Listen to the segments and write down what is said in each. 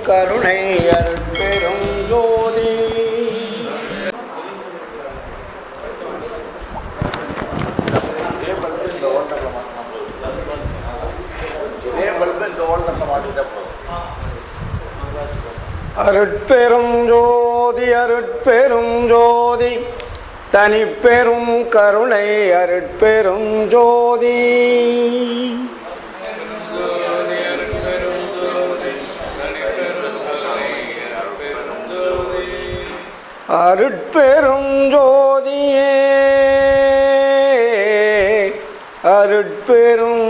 கருணை அருட்பெரும் ஜோதி. அருட்பெரும் ஜோதி அருட்பெரும் ஜோதி தனிப்பெரும் கருணை அருட்பெரும் ஜோதி. அருட்பெரும் ஜோதியே அருட்பெரும்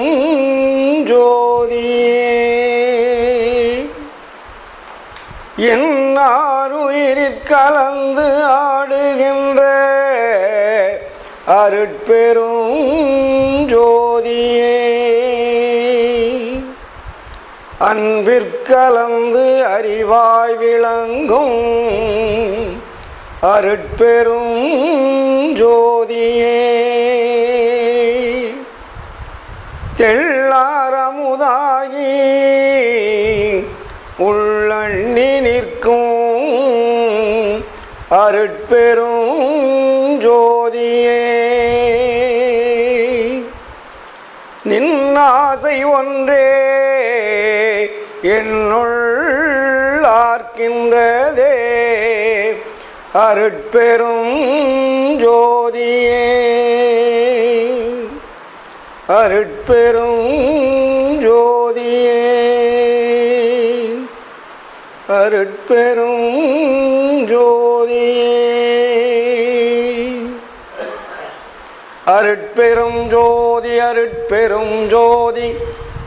ஜோதியே என்னாருயிரிற் கலந்து ஆடுகின்ற அருட்பெரும் ஜோதியே அன்பிற்கலந்து அறிவாய் விளங்கும் அருட்பெரும் ஜோதியே தெள்ளாரமுதாகி உள்ளண்ணி நிற்கும் அருட்பெரும் ஜோதியே நின்னாசை ஒன்றே என்னுள் ஆர்க்கின்றதே அருட்பெரும் ஜோதியே அருட்பெரும் ஜோதியே அருட்பெரும் ஜோதியே அருட்பெரும் ஜோதி அருட்பெரும் ஜோதி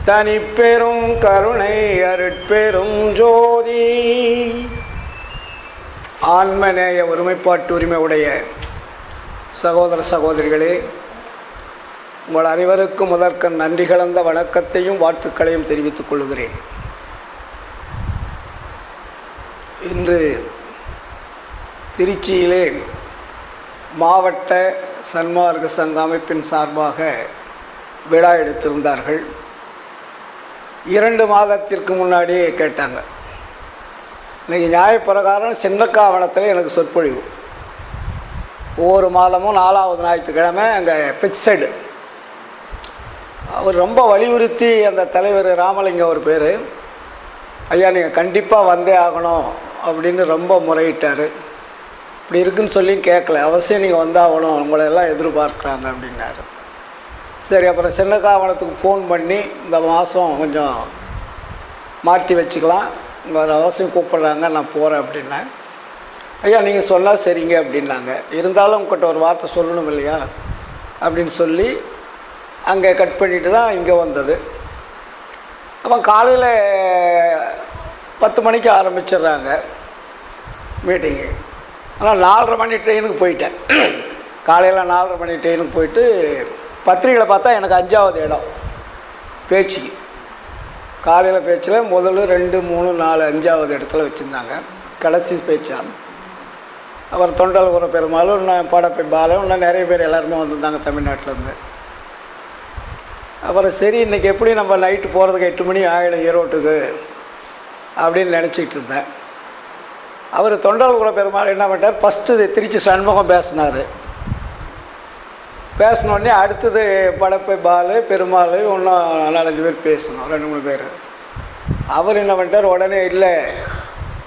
தனிப்பெரும் கருணை அருட்பெரும் ஜோதி. ஆன்மநேய ஒருமைப்பாட்டு உரிமை உடைய சகோதர சகோதரிகளே, உங்கள் அனைவருக்கும் முதற்கண் நன்றி கலந்த வணக்கத்தையும் வாழ்த்துக்களையும் தெரிவித்துக் கொள்கிறேன். இன்று திருச்சியிலே மாவட்ட சன்மார்க்க சங்க அமைப்பின் சார்பாக விழா எடுத்திருந்தார்கள். 2 மாதத்திற்கு முன்னாடியே கேட்டாங்க. இன்றைக்கி நியாயப்பிரகாரம் சின்னக்காவணத்தில் எனக்கு சொற்பொழிவு. ஒவ்வொரு மாதமும் 4வது ஞாயிற்றுக்கிழமை அங்கே ஃபிக்ஸடு. அவர் ரொம்ப வலியுறுத்தி அந்த தலைவர் ராமலிங்கம் ஒரு பேர், ஐயா நீங்கள் கண்டிப்பாக வந்தே ஆகணும் அப்படின்னு ரொம்ப முறையிட்டார். இப்படி இருக்குன்னு சொல்லி கேட்கல, அவசியம் நீங்கள் வந்தாகணும், உங்களெல்லாம் எதிர்பார்க்குறாங்க அப்படின்னாரு. சரி, அப்புறம் சின்னக்காவணத்துக்கு ஃபோன் பண்ணி இந்த மாதம் கொஞ்சம் மாற்றி வச்சுக்கலாம், உங்கள் அவசியம் கூப்பிட்றாங்க, நான் போகிறேன் அப்படின்னேன். ஐயா நீங்கள் சொன்னால் சரிங்க அப்படின்னாங்க. இருந்தாலும் உங்கள்கிட்ட ஒரு வார்த்தை சொல்லணும் இல்லையா அப்படின்னு சொல்லி அங்கே கட் பண்ணிட்டு தான் இங்கே வந்தது. அப்போ காலையில் 10 மணிக்கு ஆரம்பிச்சிடுறாங்க மீட்டிங்கு. ஆனால் 4:30 மணி ட்ரெயினுக்கு போயிட்டேன். காலையில் 4:30 மணி ட்ரெயினுக்கு போயிட்டு பத்திரிகையில் பார்த்தா எனக்கு 5வது இடம் பேச்சுக்கு. காலையில் பேச்சில் முதல்ல 2, 3, 4, 5வது இடத்துல வச்சுருந்தாங்க. கடைசி பேச்சா அப்புறம் தொண்டல்குற பெருமாளும் இன்னும் படப்பை பாலம் இன்னும் நிறைய பேர் எல்லாருமே வந்திருந்தாங்க தமிழ்நாட்டிலேருந்து. அப்புறம் சரி இன்றைக்கி எப்படி நம்ம நைட்டு போகிறதுக்கு 8 மணி ஆகிடும் ஈரோட்டுக்கு அப்படின்னு நினச்சிக்கிட்டு இருந்தேன். அவர் தொண்டல்குற பெருமாள் என்ன பண்ணிட்டார், ஃபஸ்ட்டு திருச்சி சண்முகம் பேசினார். பேசினோடனே அடுத்தது படப்பை பாலு பெருமாள் இன்னும் 4-5 பேர் பேசணும், 2-3 பேர். அவர் என்ன பண்ணிட்டார், உடனே இல்லை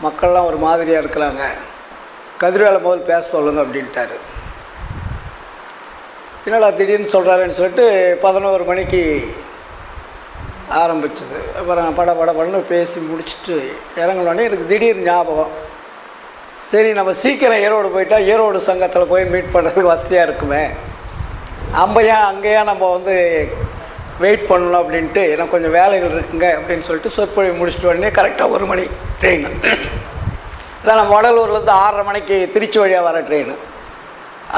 மக்கள்லாம் ஒரு மாதிரியாக இருக்கிறாங்க, கதிர்வேலை முதல் பேச சொல்லுங்க அப்படின்ட்டார். என்னடா திடீர்னு சொல்கிறாருன்னு சொல்லிட்டு 11 மணிக்கு ஆரம்பிச்சது. அப்புறம் படன்னு பேசி முடிச்சுட்டு இறங்கினோடனே எனக்கு திடீர் ஞாபகம், சரி நம்ம சீக்கிரம் ஈரோடு போயிட்டால் ஈரோடு சங்கத்தில் போய் மீட் பண்ணுறதுக்கு வசதியாக இருக்குமே, அங்கேயா நம்ம வந்து வெயிட் பண்ணணும் அப்படின்ட்டு எனக்கு கொஞ்சம் வேலைகள் இருக்குங்க அப்படின்னு சொல்லிட்டு சொற்பொழிவு முடிச்சுட்டு உடனே கரெக்டாக 1 மணி ட்ரெயின். அதான் நம்ம வடலூர்லேருந்து 6:30 மணிக்கு திருச்சி வழியாக வர ட்ரெயின்.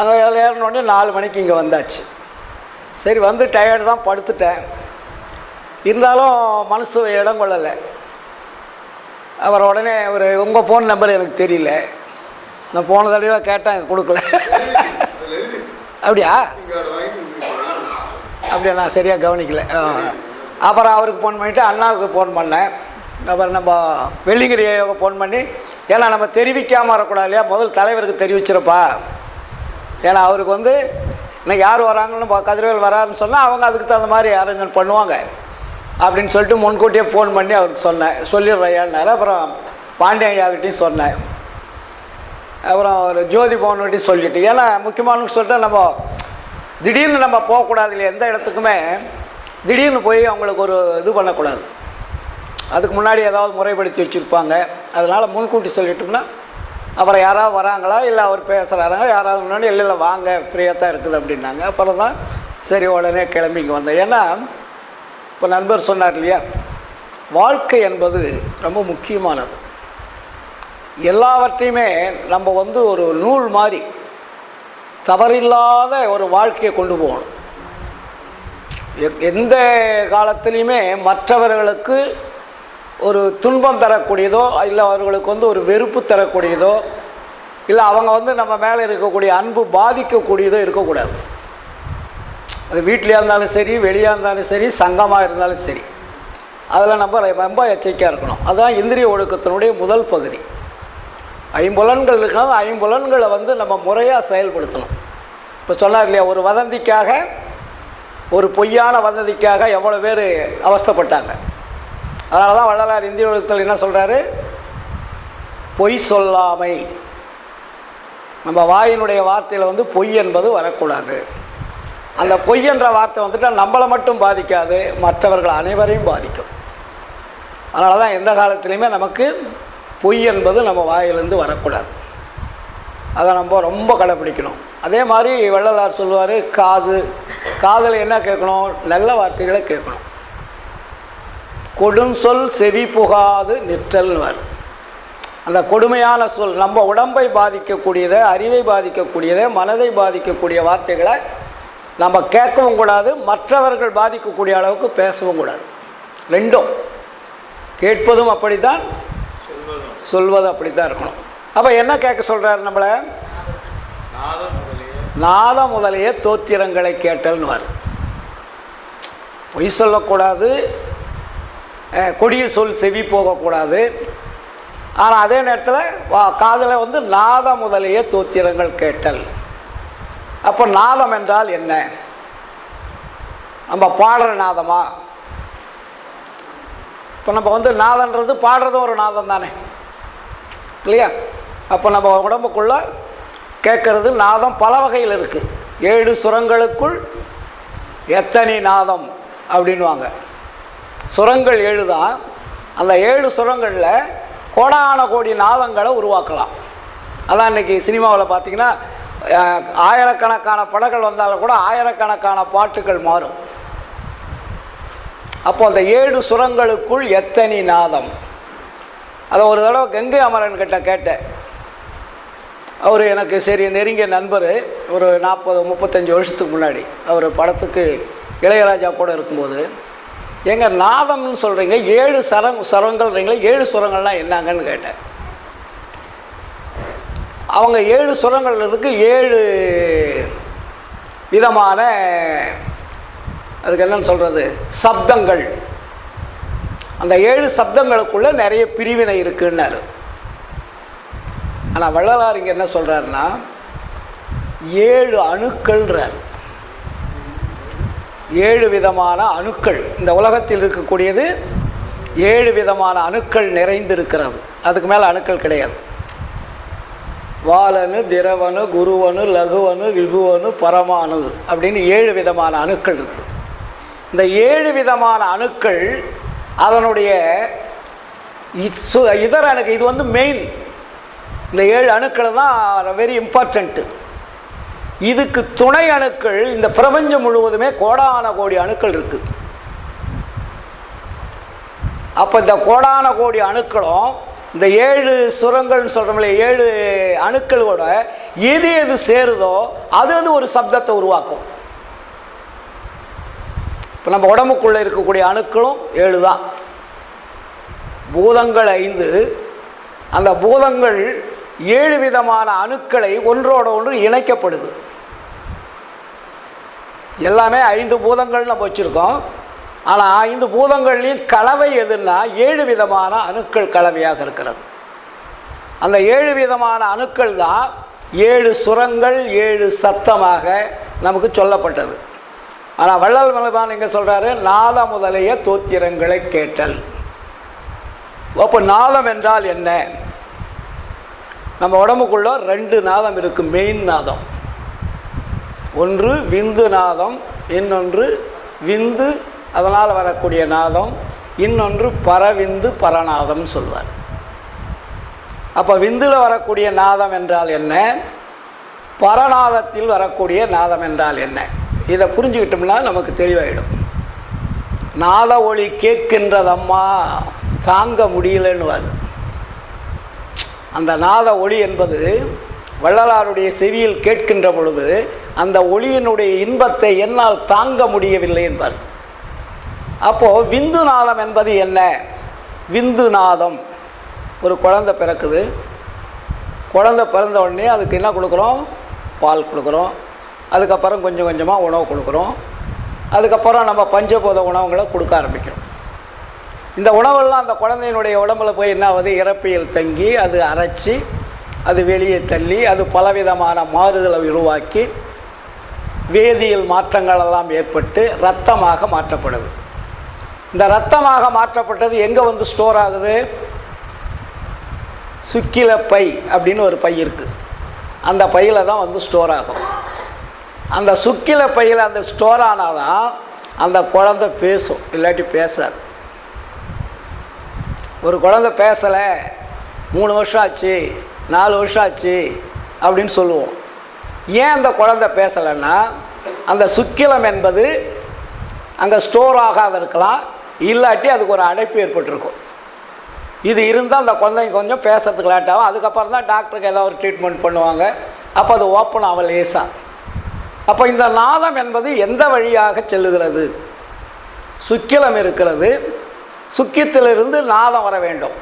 அங்கே ஏறினோடனே 4 மணிக்கு இங்கே வந்தாச்சு. சரி வந்து டயர்டு தான், படுத்துட்டேன். இருந்தாலும் மனசு இடம் கொள்ளலை. அவர் உடனே உங்கள் ஃபோன் நம்பர் எனக்கு தெரியல, நான் போன தடவை கேட்டேன் கொடுக்கல. அப்படியா நான் சரியாக கவனிக்கலை. அப்புறம் அவருக்கு ஃபோன் பண்ணிவிட்டு அண்ணாவுக்கு ஃபோன் பண்ணேன். அப்புறம் நம்ம வெள்ளிங்கிரி ஃபோன் பண்ணி, ஏன்னா நம்ம தெரிவிக்காமல் வரக்கூடாது இல்லையா, முதல் தலைவருக்கு தெரிவிச்சிருப்பா. ஏன்னா அவருக்கு வந்து இன்னைக்கு யார் வராங்கன்னு கதிரவேல் வராருன்னு சொன்னால் அவங்க அதுக்கு தகுந்த மாதிரி அரேஞ்ச்மெண்ட் பண்ணுவாங்க அப்படின்னு சொல்லிட்டு முன்கூட்டியே ஃபோன் பண்ணி அவருக்கு சொன்னேன். சொல்லிடுறையான்னாரு. அப்புறம் பாண்டியன் ஐயாக்கிட்டையும் சொன்னேன். அப்புறம் ஒரு ஜோதி பவன்கிட்டையும் சொல்லிட்டு, ஏன்னா முக்கியமானு சொல்லிட்டு நம்ம திடீர்னு நம்ம போகக்கூடாது இல்லையா, எந்த இடத்துக்குமே திடீர்னு போய் அவங்களுக்கு ஒரு இது பண்ணக்கூடாது. அதுக்கு முன்னாடி ஏதாவது முறைப்படுத்தி வச்சுருப்பாங்க. அதனால் முன்கூட்டி சொல்லிட்டோம்னா அப்புறம் யாராவது வராங்களா இல்லை அவர் பேசுகிறாங்க யாராவது முன்னாடி இல்லை வாங்க ஃப்ரீயாக தான் இருக்குது அப்படின்னாங்க. அப்புறம் தான் சரி உடனே கிளம்பி இங்கே வந்தேன். ஏன்னா இப்போ நண்பர் சொன்னார் இல்லையா, வாழ்க்கை என்பது ரொம்ப முக்கியமானது. எல்லாவற்றையுமே நம்ம வந்து ஒரு நூல் மாதிரி தவறில்லாத ஒரு வாழ்க்கையை கொண்டு போகணும். எந்த காலத்துலேயுமே மற்றவர்களுக்கு ஒரு துன்பம் தரக்கூடியதோ இல்லை அவர்களுக்கு வந்து ஒரு வெறுப்பு தரக்கூடியதோ இல்லை அவங்க வந்து நம்ம மேலே இருக்கக்கூடிய அன்பு பாதிக்கக்கூடியதோ இருக்கக்கூடாது. அது வீட்லையாக இருந்தாலும் சரி, வெளியாக இருந்தாலும் சரி, சங்கமாக இருந்தாலும் சரி, அதில் நம்ம ரொம்ப எச்சரிக்கையாக இருக்கணும். அதுதான் இந்திரிய ஒழுக்கத்தினுடைய முதல் பகுதி. ஐம்புலன்கள் இருக்கணும். ஐம்புலன்களை வந்து நம்ம முறையாக செயல்படுத்தணும். இப்போ சொன்னார் இல்லையா, ஒரு வதந்திக்காக, ஒரு பொய்யான வதந்திக்காக எவ்வளோ பேர் அவஸ்தைப்பட்டாங்க. அதனால தான் வள்ளலார் இந்திய ஒழுக்கத்தில் என்ன சொல்கிறாரு, பொய் சொல்லாமை. நம்ம வாயினுடைய வார்த்தையில் வந்து பொய் என்பது வரக்கூடாது. அந்த பொய் என்ற வார்த்தை வந்துட்டால் நம்மளை மட்டும் பாதிக்காது, மற்றவர்கள் அனைவரையும் பாதிக்கும். அதனால தான் எந்த காலத்துலேயுமே நமக்கு பொய் என்பது நம்ம வாயிலிருந்து வரக்கூடாது. அதை நம்ம ரொம்ப கடைப்பிடிக்கணும். அதே மாதிரி வள்ளலார் சொல்லுவார், காதில் என்ன கேட்கணும், நல்ல வார்த்தைகளை கேட்கணும். கொடும் சொல் செவி புகாது நிற்றல்வார். அந்த கொடுமையான சொல் நம்ம உடம்பை பாதிக்கக்கூடியதை, அறிவை பாதிக்கக்கூடியதை, மனதை பாதிக்கக்கூடிய வார்த்தைகளை நம்ம கேட்கவும் கூடாது, மற்றவர்கள் பாதிக்கக்கூடிய அளவுக்கு பேசவும் கூடாது. ரெண்டும், கேட்பதும் அப்படி தான், சொல்வது அப்படி தான் இருக்கணும். அப்போ என்ன கேட்க சொல்கிறார் நம்மளை, நாதம் முதலிய தோத்திரங்களை கேட்டல்னுவார். பொய் சொல்லக்கூடாது, கொடிய சொல் செவி போகக்கூடாது. ஆனால் அதே நேரத்தில் காதில் வந்து நாதம் முதலிய தோத்திரங்கள் கேட்டல். அப்போ நாதம் என்றால் என்ன, நம்ம பாடுற நாதமா? இப்போ நம்ம வந்து நாதன்றது பாடுறதும் ஒரு நாதம் தானே இல்லையா? அப்போ நம்ம உடம்புக்குள்ளே கேட்கறது நாதம் பல வகையில் இருக்குது. 7 சுரங்களுக்குள் எத்தனை நாதம் அப்படின்வாங்க. சுரங்கள் 7 தான். அந்த 7 சுரங்களில் கோடான கோடி நாதங்களை உருவாக்கலாம். அதான் இன்றைக்கி சினிமாவில் பார்த்திங்கன்னா ஆயிரக்கணக்கான படங்கள் வந்தாலும் கூட ஆயிரக்கணக்கான பாட்டுகள் மாறும். அப்போ அந்த 7 சுரங்களுக்குள் எத்தனை நாதம். அதை ஒரு தடவை கங்கை அமரன் கிட்ட கேட்டேன். அவர் எனக்கு சரி நெருங்கிய நண்பர். ஒரு 40-35 வருஷத்துக்கு முன்னாடி அவர் படத்துக்கு இளையராஜா கூட இருக்கும்போது, எங்கள் நாதம்னு சொல்கிறீங்க, 7 சுரங்கள்ன்றீங்களே, 7 சுரங்கள்லாம் என்னங்கன்னு கேட்டேன். அவங்க 7 சுரங்கள்ன்றதுக்கு 7 விதமான, அதுக்கு என்னன்னு சொல்கிறது, சப்தங்கள். அந்த 7 சப்தங்களுக்குள்ளே நிறைய பிரிவினை இருக்குன்னாரு. ஆனால் வள்ளலார் இங்கே என்ன சொல்கிறாருன்னா 7 அணுக்கள்ன்றார். 7 விதமான அணுக்கள். இந்த உலகத்தில் இருக்கக்கூடியது 7 விதமான அணுக்கள் நிறைந்திருக்கிறது. அதுக்கு மேலே அணுக்கள் கிடையாது. வாலனு, திரவனு, குருவனு, லகுவனு, விபுவனு, பரமானு அப்படின்னு 7 விதமான அணுக்கள் இருக்குது. இந்த 7 விதமான அணுக்கள் அதனுடைய இதர அணுக்கள், இது வந்து மெயின். இந்த 7 அணுக்கள் தான் வெரி இம்பார்ட்டண்ட்டு. இதுக்கு துணை அணுக்கள் இந்த பிரபஞ்சம் முழுவதுமே கோடான கோடி அணுக்கள் இருக்குது. அப்போ இந்த கோடான கோடி அணுக்களும் இந்த 7 சுரங்கள்னு சொல்கிறோம்ல, 7 அணுக்களோட எது எது சேருதோ அது ஒரு சப்தத்தை உருவாக்கும். இப்போ நம்ம உடம்புக்குள்ளே இருக்கக்கூடிய அணுக்களும் 7 தான். பூதங்கள் 5. அந்த பூதங்கள் 7 விதமான அணுக்களை ஒன்றோட ஒன்று இணைக்கப்படுது. எல்லாமே 5 பூதங்கள் நம்ம வச்சுருக்கோம். ஆனால் 5 பூதங்கள்லேயும் கலவை எதுன்னா 7 விதமான அணுக்கள் கலவையாக இருக்கிறது. அந்த 7 விதமான அணுக்கள் தான் 7 சுரங்கள் 7 சத்தமாக நமக்கு சொல்லப்பட்டது. ஆனால் வள்ளல் மலைபான் இங்கே சொல்கிறாரு, நாத முதலிய தோத்திரங்களை கேட்டல். அப்போ நாதம் என்றால் என்ன? நம்ம உடம்புக்குள்ள 2 நாதம் இருக்குது. மெயின் நாதம் ஒன்று விந்து நாதம், இன்னொன்று விந்து அதனால் வரக்கூடிய நாதம், இன்னொன்று பரவிந்து பரநாதம் சொல்வார். அப்போ விந்தில் வரக்கூடிய நாதம் என்றால் என்ன, பரநாதத்தில் வரக்கூடிய நாதம் என்றால் என்ன, இதை புரிஞ்சுக்கிட்டோம்னா நமக்கு தெளிவாயிடும். நாத ஒளி கேட்கின்றதம்மா தாங்க முடியலன்னுவார். அந்த நாத ஒளி என்பது வள்ளலாருடைய செவியில் கேட்கின்ற பொழுது அந்த ஒளியினுடைய இன்பத்தை என்னால் தாங்க முடியவில்லை என்பார். அப்போது விந்து நாதம் என்பது என்ன? விந்து நாதம், ஒரு குழந்தை பிறக்குது. குழந்தை பிறந்த உடனே அதுக்கு என்ன கொடுக்குறோம்? பால் கொடுக்குறோம். அதுக்கப்புறம் கொஞ்சம் கொஞ்சமாக உணவு கொடுக்குறோம். அதுக்கப்புறம் நம்ம பஞ்சபூத உணவுகளை கொடுக்க ஆரம்பிக்கிறோம். இந்த உணவெல்லாம் அந்த குழந்தையினுடைய உடம்புல போய் என்ன ஆகுது? இறப்பியல் தங்கி அது அரைச்சி அது வெளியே தள்ளி அது பலவிதமான மாறுதலை உருவாக்கி வேதியியல் மாற்றங்கள் எல்லாம் ஏற்பட்டு இரத்தமாக மாற்றப்படுது. இந்த இரத்தமாக மாற்றப்பட்டது எங்கே வந்து ஸ்டோர் ஆகுது? சுக்கில பை அப்படின்னு ஒரு பை இருக்குது. அந்த பையில் தான் வந்து ஸ்டோர் ஆகும். அந்த சுக்கில பையில் அந்த ஸ்டோர் ஆனால் தான் அந்த குழந்தை பேசும், இல்லாட்டி பேசாது. ஒரு குழந்தை பேசலை, 3 வருஷம் ஆச்சு, 4 வருஷம் ஆச்சு அப்படின்னு சொல்லுவோம். ஏன் அந்த குழந்தை பேசலைன்னா அந்த சுக்கிலம் என்பது அங்கே ஸ்டோர் ஆகாத இருக்கலாம், இல்லாட்டி அதுக்கு ஒரு அடைப்பு ஏற்பட்டிருக்கும். இது இருந்தால் அந்த குழந்தைங்க கொஞ்சம் பேசுறதுக்கு லேட் ஆகும். அதுக்கப்புறம் தான் டாக்டருக்கு ஏதாவது ஒரு ட்ரீட்மெண்ட் பண்ணுவாங்க. அப்போ அது ஓப்பன் ஆகும் லேசாக. அப்போ இந்த நாதம் என்பது எந்த வழியாக செல்லுகிறது? சுக்கிலம் இருக்கிறது, சுக்கியத்திலிருந்து நாதம் வர வேண்டும்.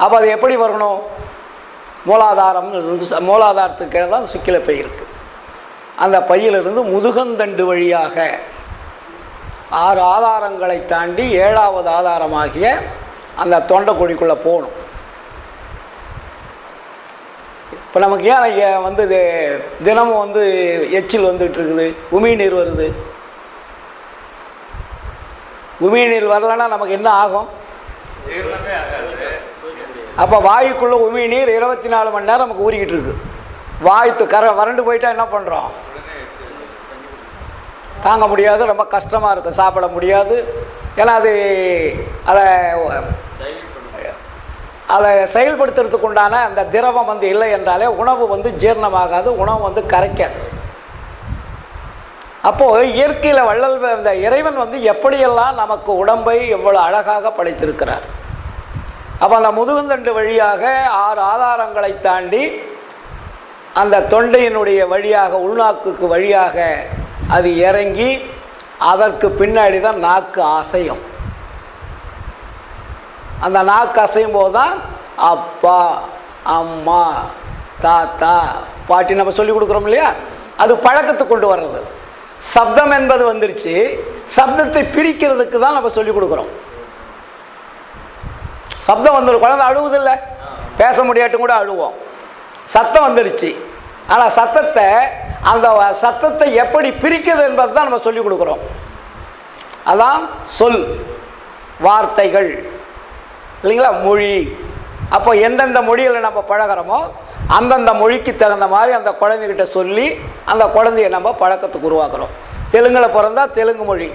அப்போ அது எப்படி வரணும்? மூலாதாரம் இருந்து, மூலாதாரத்துக்கு கீழே தான் சுக்கில பை இருக்குது. அந்த பையிலிருந்து முதுகந்தண்டு வழியாக 6 ஆதாரங்களை தாண்டி 7வது ஆதாரமாகிய அந்த தொண்டைக்குழிக்குள்ளே போகணும். இப்போ நமக்கு ஏன் வந்து தினமும் வந்து எச்சில் வந்துட்டு இருக்குது, உமிழ்நீர் வருது? உமிழ்நீர் வரலைன்னா நமக்கு என்ன ஆகும்? அப்போ வாயுக்குள்ளே உமிழ்நீர் 24 மணி நேரம் நமக்கு ஊறிக்கிட்டு இருக்கு. வாயு வறண்டு போயிட்டா என்ன பண்ணுறோம்? தாங்க முடியாது, ரொம்ப கஷ்டமாக இருக்கும், சாப்பிட முடியாது. ஏன்னா அதை செயல்படுத்துறதுக்கு உண்டான அந்த திரவம் வந்து இல்லை என்றாலே உணவு வந்து ஜீரணமாகாது, உணவு வந்து கரைக்காது. அப்போது இயற்கையில் வள்ளல் இந்த இறைவன் வந்து எப்படியெல்லாம் நமக்கு உடம்பை எவ்வளோ அழகாக படைத்திருக்கிறார். அப்போ அந்த முதுகுந்தண்டு வழியாக 6 ஆதாரங்களை தாண்டி அந்த தொண்டையினுடைய வழியாக உள்நாக்குக்கு வழியாக அது இறங்கி அதற்கு பின்னாடி தான் நாக்கு அசையும். அந்த நாக்கு அசையும் போது தான் அப்பா, அம்மா, தாத்தா, பாட்டி நம்ம சொல்லி கொடுக்குறோம் இல்லையா, அது பழக்கத்துக்கு கொண்டு வர்றது. சப்தம் என்பது வந்துருச்சு, சப்தத்தை பிரிக்கிறதுக்கு தான் நம்ம சொல்லி கொடுக்குறோம். சப்தம் வந்துடும், குழந்தை அழுவுதில்லை, பேச முடியாட்டும் கூட அழுவோம். சத்தம் வந்துடுச்சு, ஆனால் அந்த சத்தத்தை எப்படி பிரிக்கிறது என்பது தான் நம்ம சொல்லிக் கொடுக்குறோம். அதான் சொல், வார்த்தைகள் இல்லைங்களா, மொழி. அப்போ எந்தெந்த மொழியில் நம்ம பழகிறோமோ அந்தந்த மொழிக்கு தகுந்த மாதிரி அந்த குழந்தைகிட்ட சொல்லி அந்த குழந்தைய நம்ம பழக்கத்துக்கு உருவாக்குறோம். தெலுங்கில் பிறந்தா தெலுங்கு மொழி,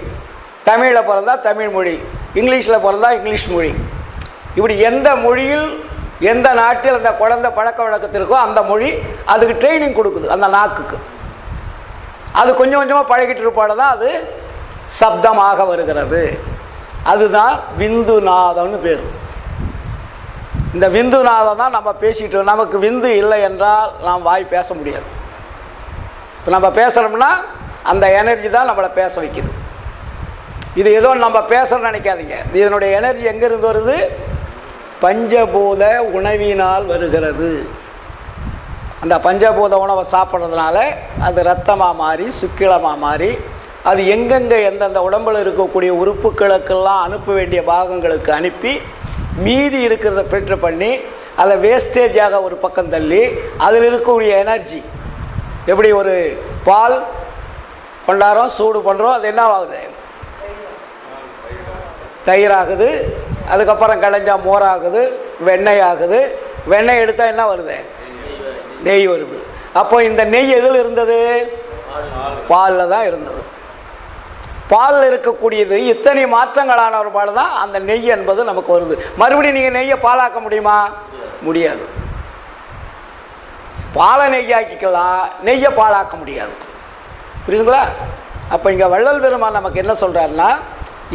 தமிழில் பிறந்தா தமிழ் மொழி, இங்கிலீஷில் பிறந்தா இங்கிலீஷ் மொழி. இப்படி எந்த மொழியில் எந்த நாட்டில் அந்த குழந்தை பழக்க வழக்கத்திற்கோ அந்த மொழி அதுக்கு ட்ரைனிங் கொடுக்குது. அந்த நாக்குக்கு அது கொஞ்சம் கொஞ்சமாக பழகிட்டு இருப்பாடு தான் அது சப்தமாக வருகிறது. அதுதான் விந்துநாதம்னு பேர். இந்த விந்துநாதம் தான் நம்ம பேசிகிட்டு. நமக்கு விந்து இல்லை என்றால் நாம் வாய் பேச முடியாது. இப்போ நம்ம பேசுகிறோம்னா அந்த எனர்ஜி தான் நம்மளை பேச வைக்குது. இது ஏதோ நம்ம பேசுகிறோன்னு நினைக்காதீங்க. இதனுடைய எனர்ஜி எங்கேருந்து வருது? பஞ்சபூத உணவினால் வருகிறது. அந்த பஞ்சபூத உணவை சாப்பிட்றதுனால அது இரத்தமாக மாறி சுக்கிலமாக மாறி அது எங்கெங்கே எந்தெந்த உடம்பில் இருக்கக்கூடிய உறுப்புகளுக்கெல்லாம் அனுப்ப வேண்டிய பாகங்களுக்கு அனுப்பி மீதி இருக்கிறத ஃபில்டர் பண்ணி அதை வேஸ்டேஜாக ஒரு பக்கம் தள்ளி அதில் இருக்கக்கூடிய எனர்ஜி எப்படி ஒரு பால் கொண்டாடுறோம், சூடு பண்ணுறோம், அது என்ன ஆகுது? தயிராகுது. அதுக்கப்புறம் கடைஞ்சா மோராகுது, வெண்ணெய் ஆகுது. வெண்ணெய் எடுத்தால் என்ன வருது? நெய் வருது. அப்போ இந்த நெய் எதில் இருந்தது? பாலில் தான் இருந்தது. பாலில் இருக்கக்கூடியது இத்தனை மாற்றங்களான ஒரு பால் தான் அந்த நெய் என்பது நமக்கு வருது. மறுபடியும் நீங்கள் நெய்யை பாலாக்க முடியுமா? முடியாது. பாலை நெய்யாக்கிக்கலாம், நெய்யை பாலாக்க முடியாது. புரியுதுங்களா? அப்போ இங்கே வள்ளல் பெருமான் நமக்கு என்ன சொல்கிறாருன்னா,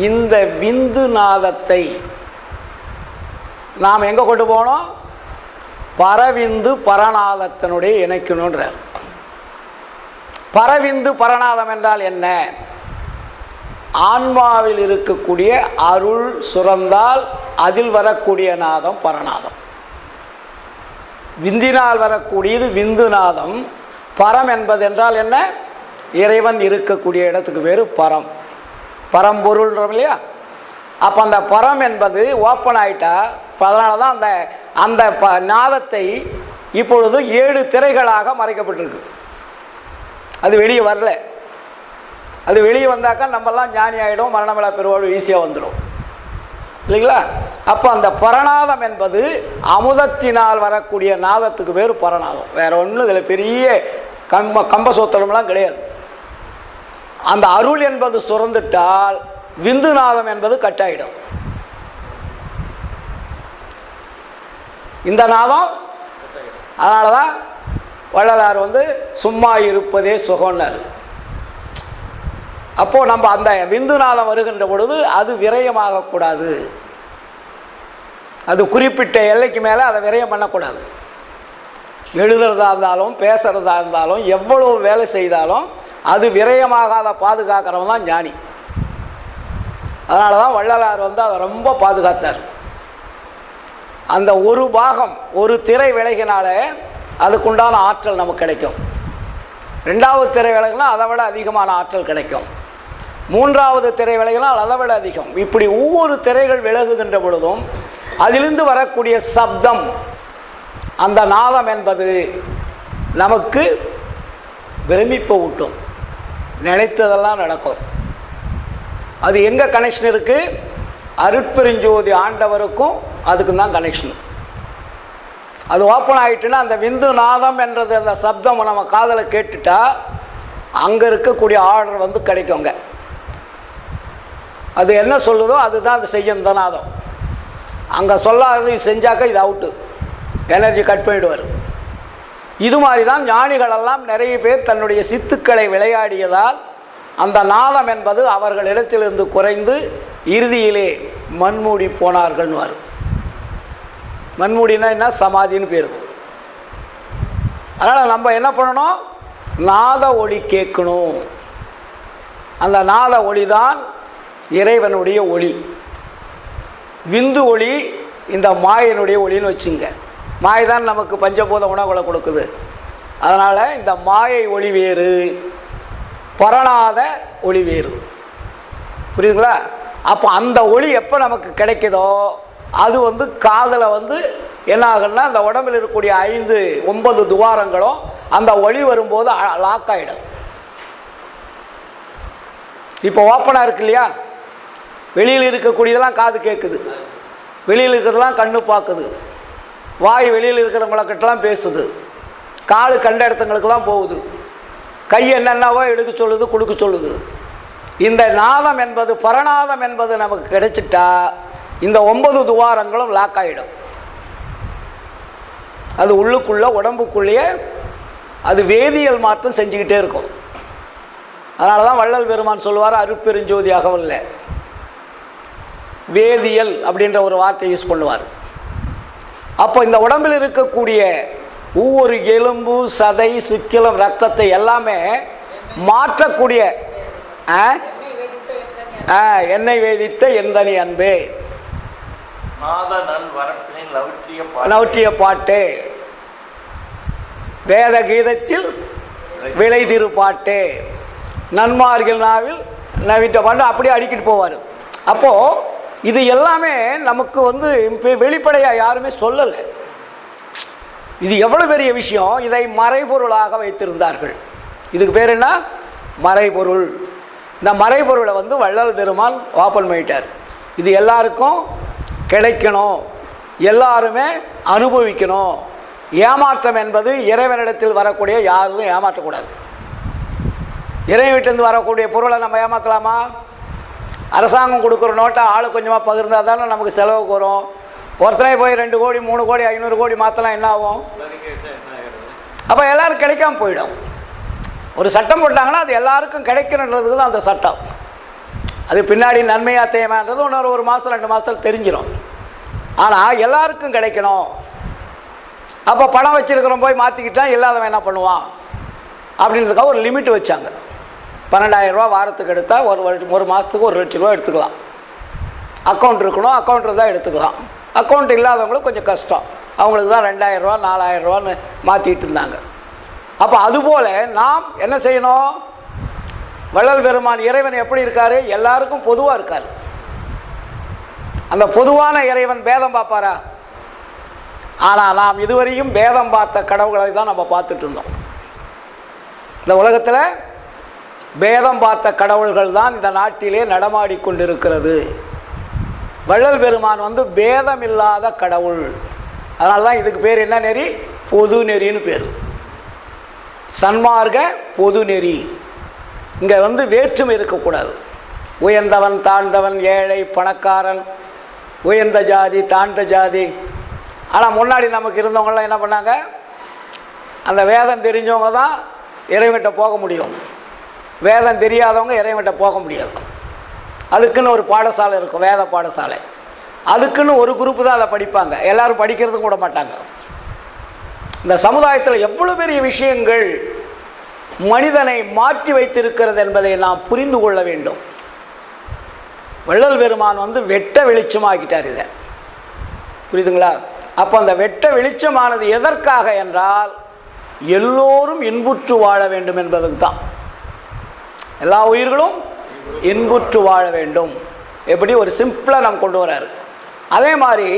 இந்த விந்து நாதத்தை நாம் எங்கே கொண்டு போகணும்? பரவிந்து பரநாதத்தினுடைய இணைக்கணுன்றார். பரவிந்து பரநாதம் என்றால் என்ன? ஆன்மாவில் இருக்கக்கூடிய அருள் சுரந்தால் அதில் வரக்கூடிய நாதம் பரநாதம். விந்தினால் வரக்கூடியது விந்து நாதம். பரம் என்பது என்றால் என்ன? இறைவன் இருக்கக்கூடிய இடத்துக்கு பேர் பரம். பரம்பொருள் இல்லையா? அப்போ அந்த பரம் என்பது ஓப்பன் ஆகிட்டா, அதனால தான் அந்த அந்த நாதத்தை இப்பொழுது 7 திரைகளாக மறைக்கப்பட்டிருக்கு. அது வெளியே வரல. அது வெளியே வந்தாக்கா நம்மெல்லாம் ஞானி ஆகிடும், மரணமில்லா பெருவாழ்வு ஈஸியாக வந்துடும் இல்லைங்களா? அப்போ அந்த பரநாதம் என்பது அமுதத்தினால் வரக்கூடிய நாதத்துக்கு பேர் பரநாதம். வேற ஒன்றும் இதில் பெரிய கம்பசூத்திரம்லாம் கிடையாது. அந்த அருள் என்பது சுரந்துட்டால் விந்துநாதம் என்பது கட்டாயிடும். இந்த நாதம் அதனால தான் வள்ளலார் சும்மா இருப்பதே சுகம்னார். அப்போது நம்ம அந்த விந்துநாதம் வருகின்ற பொழுது அது விரயமாகக்கூடாது. அது குறிப்பிட்ட எல்லைக்கு மேலே அதை விரயம் பண்ணக்கூடாது. எழுதுறதா இருந்தாலும் பேசுகிறதா இருந்தாலும் எவ்வளவு வேலை செய்தாலும் அது விரயமாகாத பாதுகாக்கிறவன் தான் ஞானி. அதனால தான் வள்ளலார் அதை ரொம்ப பாதுகாத்தார். அந்த ஒரு பாகம் ஒரு திரை விலகினால அதுக்குண்டான ஆற்றல் நமக்கு கிடைக்கும். 2வது திரை விலகினா அதை விட அதிகமான ஆற்றல் கிடைக்கும். 3வது திரை விலகினால் அதை விட அதிகம். இப்படி ஒவ்வொரு திரைகள் விலகுகின்ற பொழுதும் அதிலிருந்து வரக்கூடிய சப்தம், அந்த நாதம் என்பது நமக்கு பிரமிப்பை ஊட்டும். நினைத்ததெல்லாம் நடக்கும். அது எங்கே கனெக்ஷன் இருக்குது? அருட்பெருஞ்சோதி ஆண்டவருக்கும் அதுக்கும் தான் கனெக்ஷன். அது ஓப்பன் ஆகிட்டுன்னா அந்த விந்து நாதம் என்றது அந்த சப்தம் நம்ம காதில் கேட்டுட்டா அங்கே இருக்கக்கூடிய ஆர்டர் கிடைக்குங்க. அது என்ன சொல்லுதோ அதுதான் அது செய்யும் இந்த நாதம். அங்கே சொல்லாதது செஞ்சாக்க இது அவுட்டு, எனர்ஜி கட் பண்ணிவிடுவார். இது மாதிரி தான் ஞானிகளெல்லாம் நிறைய பேர் தன்னுடைய சித்துக்களை விளையாடியதால் அந்த நாதம் என்பது அவர்களிடத்திலிருந்து குறைந்து இறுதியிலே மண்மூடி போனார்கள்னுவார். மண்மூடினா என்ன? சமாதின்னு பேர். அதனால் நம்ம என்ன பண்ணணும்? நாத ஒளி கேட்கணும். அந்த நாத ஒளி தான் இறைவனுடைய ஒளி. விந்து ஒளி இந்த மாயினுடைய ஒளின்னு வச்சுங்க. மாயை தான் நமக்கு பஞ்சபூத உணவுகளை கொடுக்குது. அதனால் இந்த மாயை ஒளி வேறு, பரநாத ஒளி வேறு. புரியுதுங்களா? அப்போ அந்த ஒளி எப்போ நமக்கு கிடைக்குதோ அது காதில் என்ன ஆகுன்னா அந்த உடம்பில் இருக்கக்கூடிய 5-9 துவாரங்களும் அந்த ஒளி வரும்போது லாக் ஆகிடும். இப்போ ஓப்பனாக இருக்கு இல்லையா? வெளியில் இருக்கக்கூடியதெல்லாம் காது கேட்குது, வெளியில் இருக்கிறதெல்லாம் கண்ணு பார்க்குது, வாய் வெளியில் இருக்கிறவங்களக்கிட்டலாம் பேசுது, காலு கண்ட இடத்துங்களுக்கெல்லாம் போகுது, கை என்னென்னவோ எடுக்க சொல்லுது, கொடுக்க சொல்லுது. இந்த நாதம் என்பது பரநாதம் என்பது நமக்கு கிடைச்சிட்டா இந்த 9 துவாரங்களும் லாக் ஆகிடும். அது உள்ளுக்குள்ளே உடம்புக்குள்ளேயே அது வேதியியல் மாற்றம் செஞ்சுக்கிட்டே இருக்கும். அதனால தான் வள்ளல் பெருமான் சொல்லுவார், அருட்பெருஞ்சோதி அகவல்ல வேதியியல் அப்படின்ற ஒரு வார்த்தையை யூஸ் பண்ணுவார். அப்போ இந்த உடம்பில் இருக்கக்கூடிய ஒவ்வொரு எலும்பு, சதை, சுக்கிலம், ரத்தத்தை எல்லாமே மாற்றக்கூடிய எண்ணெய் வேதித்த எந்தனி அன்பே நவற்றிய பாட்டு, வேத கீதத்தில் விளைதிரு பாட்டு, நன்மார்கள் நாவில் நவிட்ட பாண்டு அப்படியே அடிக்கிட்டு போவார். அப்போது இது எல்லாமே நமக்கு வந்து வெளிப்படையாக யாருமே சொல்லலை. இது எவ்வளோ பெரிய விஷயம். இதை மறைபொருளாக வைத்திருந்தார்கள். இதுக்கு பேர் என்ன? மறைபொருள். இந்த மறைபொருளை வந்து வள்ளல் பெருமான் ஓப்பன் பண்ணிட்டார். இது எல்லாருக்கும் கிடைக்கணும், எல்லாருமே அனுபவிக்கணும். ஏமாற்றம் என்பது இறைவனிடத்தில் வரக்கூடிய யாரும் ஏமாற்றக்கூடாது. இறைவனிடத்திலிருந்து வரக்கூடிய பொருளை நம்ம ஏமாற்றலாமா? அரசாங்கம் கொடுக்குற நோட்டை ஆள் கொஞ்சமாக பகிர்ந்தால் தானே நமக்கு செலவுக்கு வரும். ஒருத்தனே போய் 2 கோடி 3 கோடி 500 கோடி மாற்றலாம், என்ன ஆகும்? அப்போ எல்லோரும் கிடைக்காம போயிடும். ஒரு சட்டம் போட்டாங்கன்னா அது எல்லாருக்கும் கிடைக்கணுன்றதுக்கு தான் அந்த சட்டம். அது பின்னாடி நன்மையாக தேவைன்றது இன்னொரு 1 மாதம் 2 மாதத்தில் தெரிஞ்சிடும். ஆனால் எல்லாருக்கும் கிடைக்கணும். அப்போ பணம் வச்சுருக்கிறோம் போய் மாற்றிக்கிட்டா இல்லாதவன் என்ன பண்ணுவான் அப்படின்றதுக்காக ஒரு லிமிட் வச்சாங்க. 12,000 ரூபா வாரத்துக்கு எடுத்தால் ஒரு மாதத்துக்கு 1 லட்ச ரூபா எடுத்துக்கலாம். அக்கௌண்ட் இருக்கணும், அக்கௌண்ட் இருந்தால் எடுத்துக்கலாம். அக்கௌண்ட் இல்லாதவங்களுக்கு கொஞ்சம் கஷ்டம், அவங்களுக்கு தான் 2,000 ரூபா 4,000 ரூபான்னு மாற்றிட்டு இருந்தாங்க. அப்போ அதுபோல் நாம் என்ன செய்யணும்? வள்ளல் பெருமான் இறைவன் எப்படி இருக்கார்? எல்லாருக்கும் பொதுவாக இருக்கார். அந்த பொதுவான இறைவன் பேதம் பார்ப்பாரா? ஆனால் நாம் இதுவரையும் பேதம் பார்த்த கடவுள்களை தான் நம்ம பார்த்துட்டு இருந்தோம். இந்த உலகத்தில் பேதம் பார்த்த கடவுள்கள் தான் இந்த நாட்டிலே நடமாடி கொண்டிருக்கிறது. வள்ளல் பெருமான் வந்து பேதம் இல்லாத கடவுள். அதனால தான் இதுக்கு பேர் என்ன நெறி? பொது நெறின்னு பேர். சன்மார்க்க பொது நெறி. இங்கே வந்து வேற்றுமை இருக்கக்கூடாது. உயர்ந்தவன் தாழ்ந்தவன், ஏழை பணக்காரன், உயர்ந்த ஜாதி தாழ்ந்த ஜாதி. ஆனால் முன்னாடி நமக்கு இருந்தவங்களாம் என்ன பண்ணாங்க? அந்த வேதம் தெரிஞ்சவங்க தான் இறைவன்கிட்ட போக முடியும். வேதம் தெரியாதவங்க இறைவன்கிட்ட போக முடியாது. அதுக்குன்னு ஒரு பாடசாலை இருக்கும், வேத பாடசாலை. அதுக்குன்னு ஒரு குரூப்பு தான் அதை படிப்பாங்க. எல்லோரும் படிக்கிறதுக்கும் கூட மாட்டாங்க. இந்த சமுதாயத்தில் எவ்வளோ பெரிய விஷயங்கள் மனிதனை மாற்றி வைத்திருக்கிறது என்பதை நாம் புரிந்து கொள்ள வேண்டும். வள்ளல் பெருமான் வந்து வெட்ட வெளிச்சமாக்கிட்டார் இதை, புரியுதுங்களா? அப்போ அந்த வெட்ட வெளிச்சமானது எதற்காக என்றால் எல்லோரும் இன்புற்று வாழ வேண்டும் என்பதுக்கு தான். எல்லா உயிர்களும் இன்புற்று வாழ வேண்டும். எப்படி ஒரு சிம்பிளாக நம்ம கொண்டு வராரு. அதே மாதிரி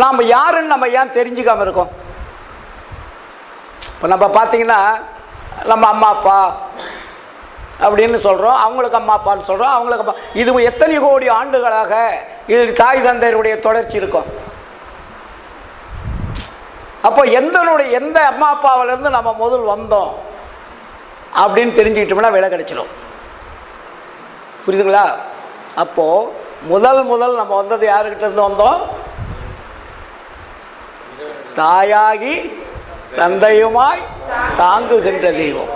நாம் யாருன்னு நம்ம ஏன் தெரிஞ்சுக்காமல் இருக்கோம்? இப்போ நம்ம பார்த்திங்கன்னா நம்ம அம்மா அப்பா அப்படின்னு சொல்கிறோம், அவங்களுக்கு அம்மா அப்பான்னு சொல்கிறோம், அவங்களுக்கு அப்பா. இது எத்தனை கோடி ஆண்டுகளாக இது தாய் தந்தையருடைய தொடர்ச்சி இருக்கும். அப்போ எந்த அம்மா அப்பாவிலேருந்து நம்ம முதல் வந்தோம் அப்படின்னு தெரிஞ்சுக்கிட்டோம்னா விலை கிடைச்சிடும். புரியுதுங்களா? அப்போது முதல் நம்ம வந்தது யாருக்கிட்ட இருந்து வந்தோம்? தாயாகி தந்தையுமாய் தாங்குகின்ற தெய்வம்.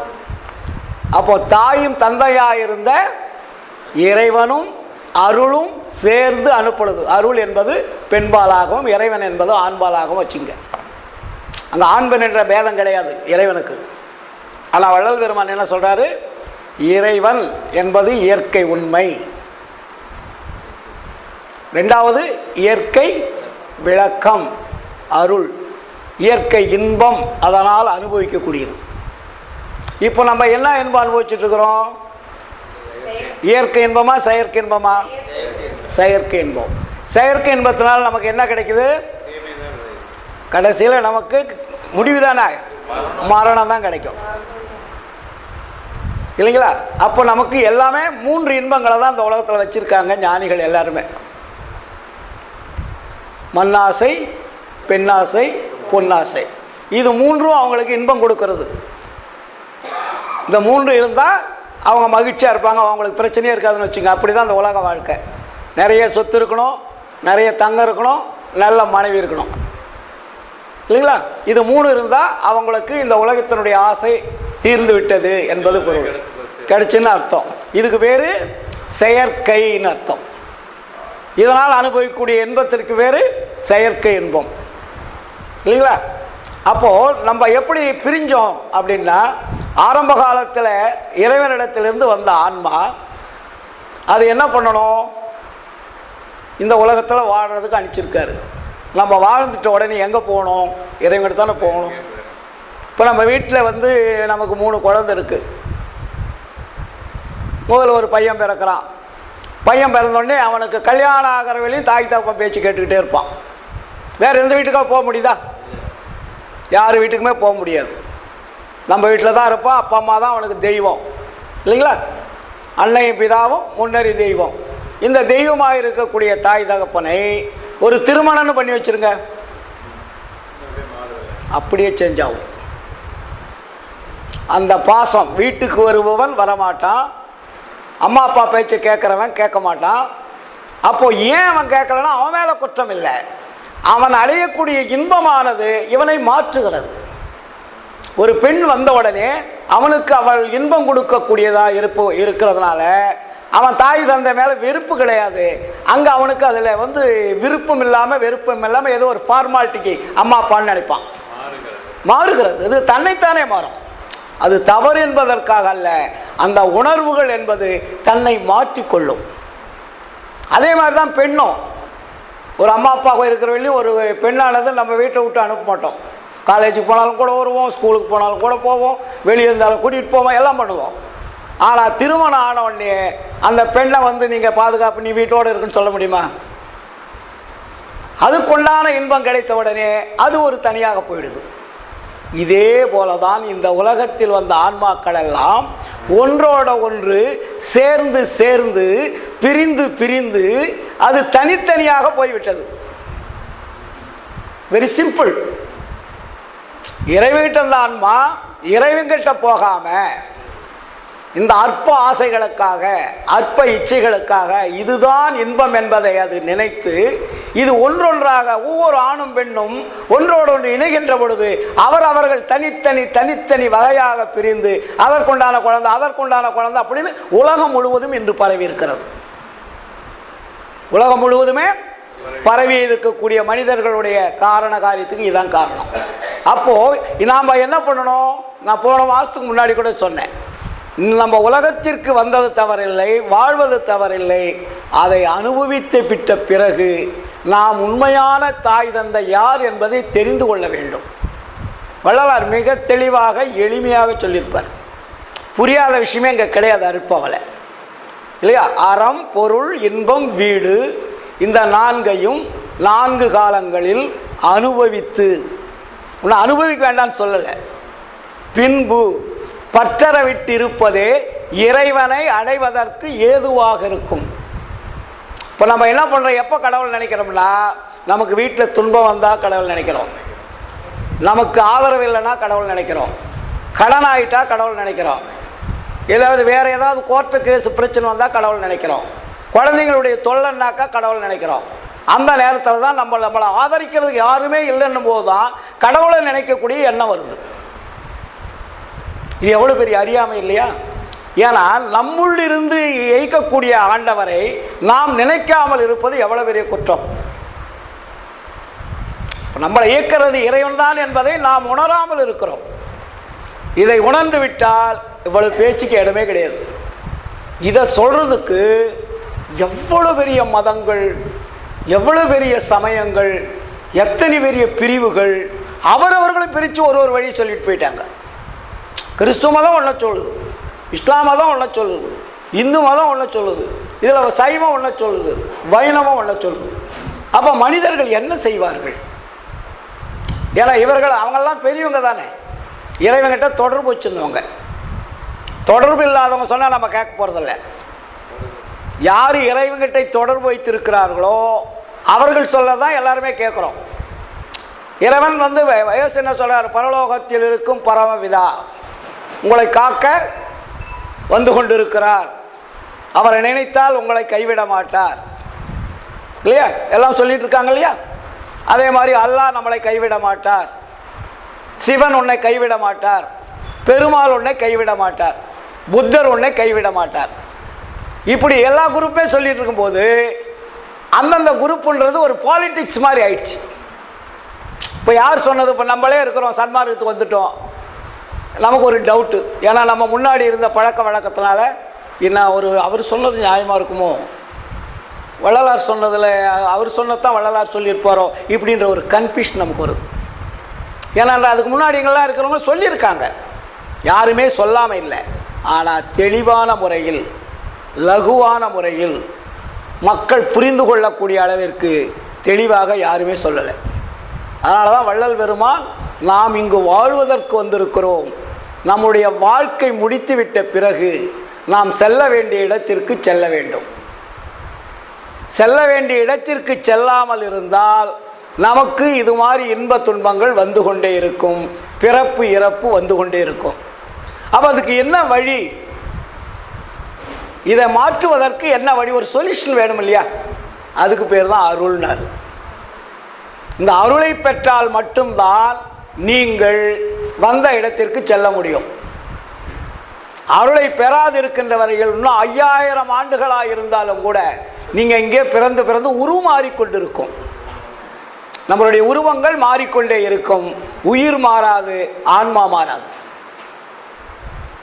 அப்போ தாயும் தந்தையாக இருந்த இறைவனும் அருளும் சேர்ந்து அனுப்புறது. அருள் என்பது பெண்பாலாகவும் இறைவன் என்பது ஆண்பாலாகவும் வச்சுங்க. அங்கே ஆண் பெண் என்ற பேதம் கிடையாது இறைவனுக்கு. ஆனால் வள்ளல் பெருமான் என்ன சொல்கிறாரு? இறைவன் என்பது இயற்கை உண்மை. 2வது இயற்கை விளக்கம் அருள். இயற்கை இன்பம், அதனால் அனுபவிக்கக்கூடியது. இப்போ நம்ம என்ன இன்பம் அனுபவிச்சுட்டு இருக்கிறோம்? இயற்கை இன்பமா செயற்கை இன்பமா? செயற்கை இன்பம். செயற்கை இன்பத்தினால் நமக்கு என்ன கிடைக்குது? கடைசியில் நமக்கு முடிவு தானே, மரணம் தான் கிடைக்கும், இல்லைங்களா? அப்போ நமக்கு எல்லாமே 3 இன்பங்களை தான் இந்த உலகத்தில் வச்சுருக்காங்க ஞானிகள் எல்லாருமே. மண்ணாசை, பெண்ணாசை, பொன்னாசை. இது 3ம் அவங்களுக்கு இன்பம் கொடுக்கறது. இந்த 3 இருந்தால் அவங்க மகிழ்ச்சியாக இருப்பாங்க, அவங்களுக்கு பிரச்சனையே இருக்காதுன்னு வச்சுங்க. அப்படி தான் இந்த உலக வாழ்க்கை. நிறைய சொத்து இருக்கணும், நிறைய தங்கம் இருக்கணும், நல்ல மனைவி இருக்கணும், இல்லைங்களா? இது 3 இருந்தால் அவங்களுக்கு இந்த உலகத்தினுடைய ஆசை தீர்ந்து விட்டது என்பது பொருள், கிடைச்சுன்னு அர்த்தம். இதுக்கு பேர் செயற்கைன்னு அர்த்தம். இதனால் அனுபவிக்கக்கூடிய இன்பத்திற்கு பேர் செயற்கை இன்பம், இல்லைங்களா? அப்போது நம்ம எப்படி பிரிஞ்சோம் அப்படின்னா, ஆரம்ப காலத்தில் இறைவனிடத்திலிருந்து வந்த ஆன்மா அது என்ன பண்ணணும்? இந்த உலகத்தில் வாழ்கிறதுக்கு அனுப்பிச்சிருக்காரு. நம்ம வாழ்ந்துட்ட உடனே எங்கே போகணும்? இறைவனிடம் தானே போகணும். இப்போ நம்ம வீட்டில் வந்து நமக்கு 3 குழந்தை இருக்குது. முதல்ல ஒரு பையன் பிறக்கிறான். பையன் பிறந்தோடனே அவனுக்கு கல்யாணம் ஆகிற வரையும் தாய் தகப்பன் பேச்சு கேட்டுக்கிட்டே இருப்பான். வேறு எந்த வீட்டுக்காக போக முடியுதா? யார் வீட்டுக்குமே போக முடியாது. நம்ம வீட்டில் தான் இருப்பான். அப்பா அம்மா தான் அவனுக்கு தெய்வம் இல்லைங்களா? அன்னையும் பிதாவும் முன்னறி தெய்வம். இந்த தெய்வமாக இருக்கக்கூடிய தாய் தகப்பனை ஒரு திருமணம்னு பண்ணி வச்சுருங்க, அப்படியே சேஞ்ச் ஆகும். அந்த பாசம், வீட்டுக்கு வருபவன் வரமாட்டான், அம்மா அப்பா பேச்சு கேட்குறவன் கேட்க மாட்டான். அப்போது ஏன் அவன் கேட்கலன்னா அவன் மேலே குற்றம் இல்லை, அவன் அடையக்கூடிய இன்பமானது இவனை மாற்றுகிறது. ஒரு பெண் வந்த உடனே அவனுக்கு அவள் இன்பம் கொடுக்கக்கூடியதாக இருக்கிறதுனால அவன் தாய் தந்தை மேலே வெறுப்பு கிடையாது. அங்கே அவனுக்கு அதில் விருப்பம் இல்லாமல் வெறுப்பம் இல்லாமல் ஏதோ ஒரு ஃபார்மாலிட்டிக்கு அம்மா அப்பான்னு நினைப்பான். மாறுகிறது, அது தன்னைத்தானே மாறும். அது தவறு என்பதற்காக அல்ல, அந்த உணர்வுகள் என்பது தன்னை மாற்றிக்கொள்ளும். அதே மாதிரி தான் பெண்ணும். ஒரு அம்மா அப்பாவை இருக்கிறவரையும் ஒரு பெண்ணானது நம்ம வீட்டை விட்டு அனுப்ப மாட்டோம். காலேஜுக்கு போனாலும் கூட வருவோம், ஸ்கூலுக்கு போனாலும் கூட போவோம், வெளியே இருந்தாலும் கூட்டிகிட்டு போவோம், எல்லாம் பண்ணுவோம். ஆனால் திருமணம் ஆன உடனே அந்த பெண்ணை நீங்கள் பாதுகாப்பு, நீ வீட்டோடு இருக்குன்னு சொல்ல முடியுமா? அதுக்குண்டான இன்பம் கிடைத்த உடனே அது ஒரு தனியாக போயிடுது. இதே போல தான் இந்த உலகத்தில் வந்த ஆன்மாக்கள் எல்லாம் ஒன்றோட ஒன்று சேர்ந்து சேர்ந்து பிரிந்து பிரிந்து அது தனித்தனியாக போய்விட்டது. Very simple. இறைவன்கிட்ட அந்த ஆன்மா இறைவன்கிட்ட போகாம இந்த அற்ப ஆசைகளுக்காக அற்ப இச்சைகளுக்காக இதுதான் இன்பம் என்பதை அது நினைத்து இது ஒன்றொன்றாக ஒவ்வொரு ஆணும் பெண்ணும் ஒன்றோடு ஒன்று இணைகின்ற பொழுது அவர்கள் தனித்தனி தனித்தனி வகையாக பிரிந்து அதற்குண்டான குழந்தை அப்படின்னு உலகம் முழுவதும் இன்று பரவி இருக்கிறது. உலகம் முழுவதுமே பரவி இருக்கக்கூடிய மனிதர்களுடைய காரண காரியத்துக்கு இதுதான் காரணம். அப்போது நாம் என்ன பண்ணணும்? நான் போன மாதத்துக்கு முன்னாடி கூட சொன்னேன், நம்ம உலகத்திற்கு வந்தது தவறில்லை, வாழ்வது தவறில்லை, அதை அனுபவித்து விட்ட பிறகு நாம் உண்மையான தாய் தந்தை யார் என்பதை தெரிந்து கொள்ள வேண்டும். வள்ளலார் மிக தெளிவாக எளிமையாக சொல்லியிருப்பார். புரியாத விஷயமே இங்கே கிடையாது. அருட்பாவலை இல்லையா? அறம் பொருள் இன்பம் வீடு இந்த நான்கையும் 4 காலங்களில் அனுபவித்து, உன்னை அனுபவிக்க வேண்டாம்னு சொல்லலை, பின்பு பற்றற விட்டு இருப்பதே இறைவனை அடைவதற்கு ஏதுவாக இருக்கும். இப்போ நம்ம என்ன பண்ணுறோம்? எப்போ கடவுள் நினைக்கிறோம்னா, நமக்கு வீட்டில் துன்பம் வந்தால் கடவுள் நினைக்கிறோம், நமக்கு ஆதரவு இல்லைன்னா கடவுள் நினைக்கிறோம், கடன் ஆகிட்டா கடவுள் நினைக்கிறோம், ஏதாவது வேறு ஏதாவது கோர்ட்டு கேஸ் பிரச்சனை வந்தால் கடவுள் நினைக்கிறோம், குழந்தைங்களுடைய தொல்லைன்னாக்கா கடவுள் நினைக்கிறோம். அந்த நேரத்தில் தான் நம்மளை ஆதரிக்கிறதுக்கு யாருமே இல்லைன்னும் போது தான் கடவுளை நினைக்கக்கூடிய எண்ணம் வருது. இது எவ்வளோ பெரிய அறியாமை இல்லையா? ஏன்னா நம்முள்ளிருந்து இயக்கக்கூடிய ஆண்டவரை நாம் நினைக்காமல் இருப்பது எவ்வளோ பெரிய குற்றம். நம்மளை இயக்கிறது இறைவன் தான் என்பதை நாம் உணராமல் இருக்கிறோம். இதை உணர்ந்து விட்டால் இவ்வளவு பேச்சுக்கு இடமே கிடையாது. இதை சொல்கிறதுக்கு எவ்வளோ பெரிய மதங்கள், எவ்வளோ பெரிய சமயங்கள், எத்தனை பெரிய பிரிவுகள், அவரவர்களும் பிரித்து ஒரு வழி சொல்லிட்டு போயிட்டாங்க. கிறிஸ்துவ மதம் ஒன்றை சொல்லுது, இஸ்லாம் மதம் ஒன்றை சொல்லுது, இந்து மதம் ஒன்றை சொல்லுது, இதில் சைவம் ஒன்றை சொல்லுது, வைணவம் ஒன்றை சொல்லுது. அப்போ மனிதர்கள் என்ன செய்வார்கள்? ஏன்னா அவங்கெல்லாம் பெரியவங்க தானே, இறைவங்கிட்ட தொடர்பு வச்சுருந்தவங்க. தொடர்பு இல்லாதவங்க சொன்னால் நம்ம கேட்க போகிறதில்ல. யார் இறைவங்கிட்ட தொடர்பு வைத்திருக்கிறார்களோ அவர்கள் சொல்ல தான் எல்லாருமே கேட்குறோம். இறைவன் வயசு என்ன சொல்கிறார்? பரலோகத்தில் இருக்கும் பரமபிதா உங்களை காக்க வந்து கொண்டிருக்கிறார், அவரை நினைத்தால் உங்களை கைவிட மாட்டார் இல்லையா? எல்லாம் சொல்லிட்டு இருக்காங்க இல்லையா? அதே மாதிரி அல்லாஹ் நம்மளை கைவிட மாட்டார், சிவன் உன்னை கைவிட மாட்டார், பெருமாள் உன்னை கைவிட மாட்டார், புத்தர் உன்னை கைவிட மாட்டார். இப்படி எல்லா குரூப்பே சொல்லிட்டு இருக்கும்போது அந்தந்த குரூப்புன்றது ஒரு பாலிட்டிக்ஸ் மாதிரி ஆயிடுச்சு. இப்போ யார் சொன்னது? இப்போ நம்மளே இருக்கிறோம், சன்மார்க்கத்துக்கு வந்துட்டோம், நமக்கு ஒரு டவுட்டு. ஏன்னா நம்ம முன்னாடி இருந்த பழக்க வழக்கத்தினால என்ன அவர் சொன்னது நியாயமாக இருக்குமோ, வள்ளலார் சொன்னதில் அவர் சொன்னதான் வள்ளலார் சொல்லியிருப்பாரோ இப்படின்ற ஒரு கன்ஃபியூஷன் நமக்கு வருது. ஏன்னா அதுக்கு முன்னாடி இங்கெல்லாம் இருக்கிறவங்க சொல்லியிருக்காங்க, யாருமே சொல்லாமல் இல்லை. ஆனால் தெளிவான முறையில் லகுவான முறையில் மக்கள் புரிந்து கொள்ளக்கூடிய அளவிற்கு தெளிவாக யாருமே சொல்லலை. அதனால தான் வள்ளல் பெருமான் நாம் இங்கு வாழ்வதற்கு வந்திருக்கிறோம், நம்முடைய வாழ்க்கை முடித்துவிட்ட பிறகு நாம் செல்ல வேண்டிய இடத்திற்கு செல்ல வேண்டும். செல்ல வேண்டிய இடத்திற்கு செல்லாமல் இருந்தால் நமக்கு இது மாதிரி இன்ப துன்பங்கள் வந்து கொண்டே இருக்கும், பிறப்பு இறப்பு வந்து கொண்டே இருக்கும். அப்போ அதுக்கு என்ன வழி? இதை மாற்றுவதற்கு என்ன வழி? ஒரு சொல்யூஷன் வேணும் இல்லையா? அதுக்கு பேர் தான் அருள்னார். இந்த அருளை பெற்றால் மட்டும்தான் நீங்கள் வந்த இடத்திற்கு செல்ல முடியும். அருளை பெறாது இருக்கின்ற வரையில் இன்னும் 5000 ஆண்டுகளாக இருந்தாலும் கூட நீங்கள் இங்கே பிறந்து பிறந்து உருமாறிக்கொண்டிருக்கும். நம்மளுடைய உருவங்கள் மாறிக்கொண்டே இருக்கும். உயிர் மாறாது, ஆன்மா மாறாது.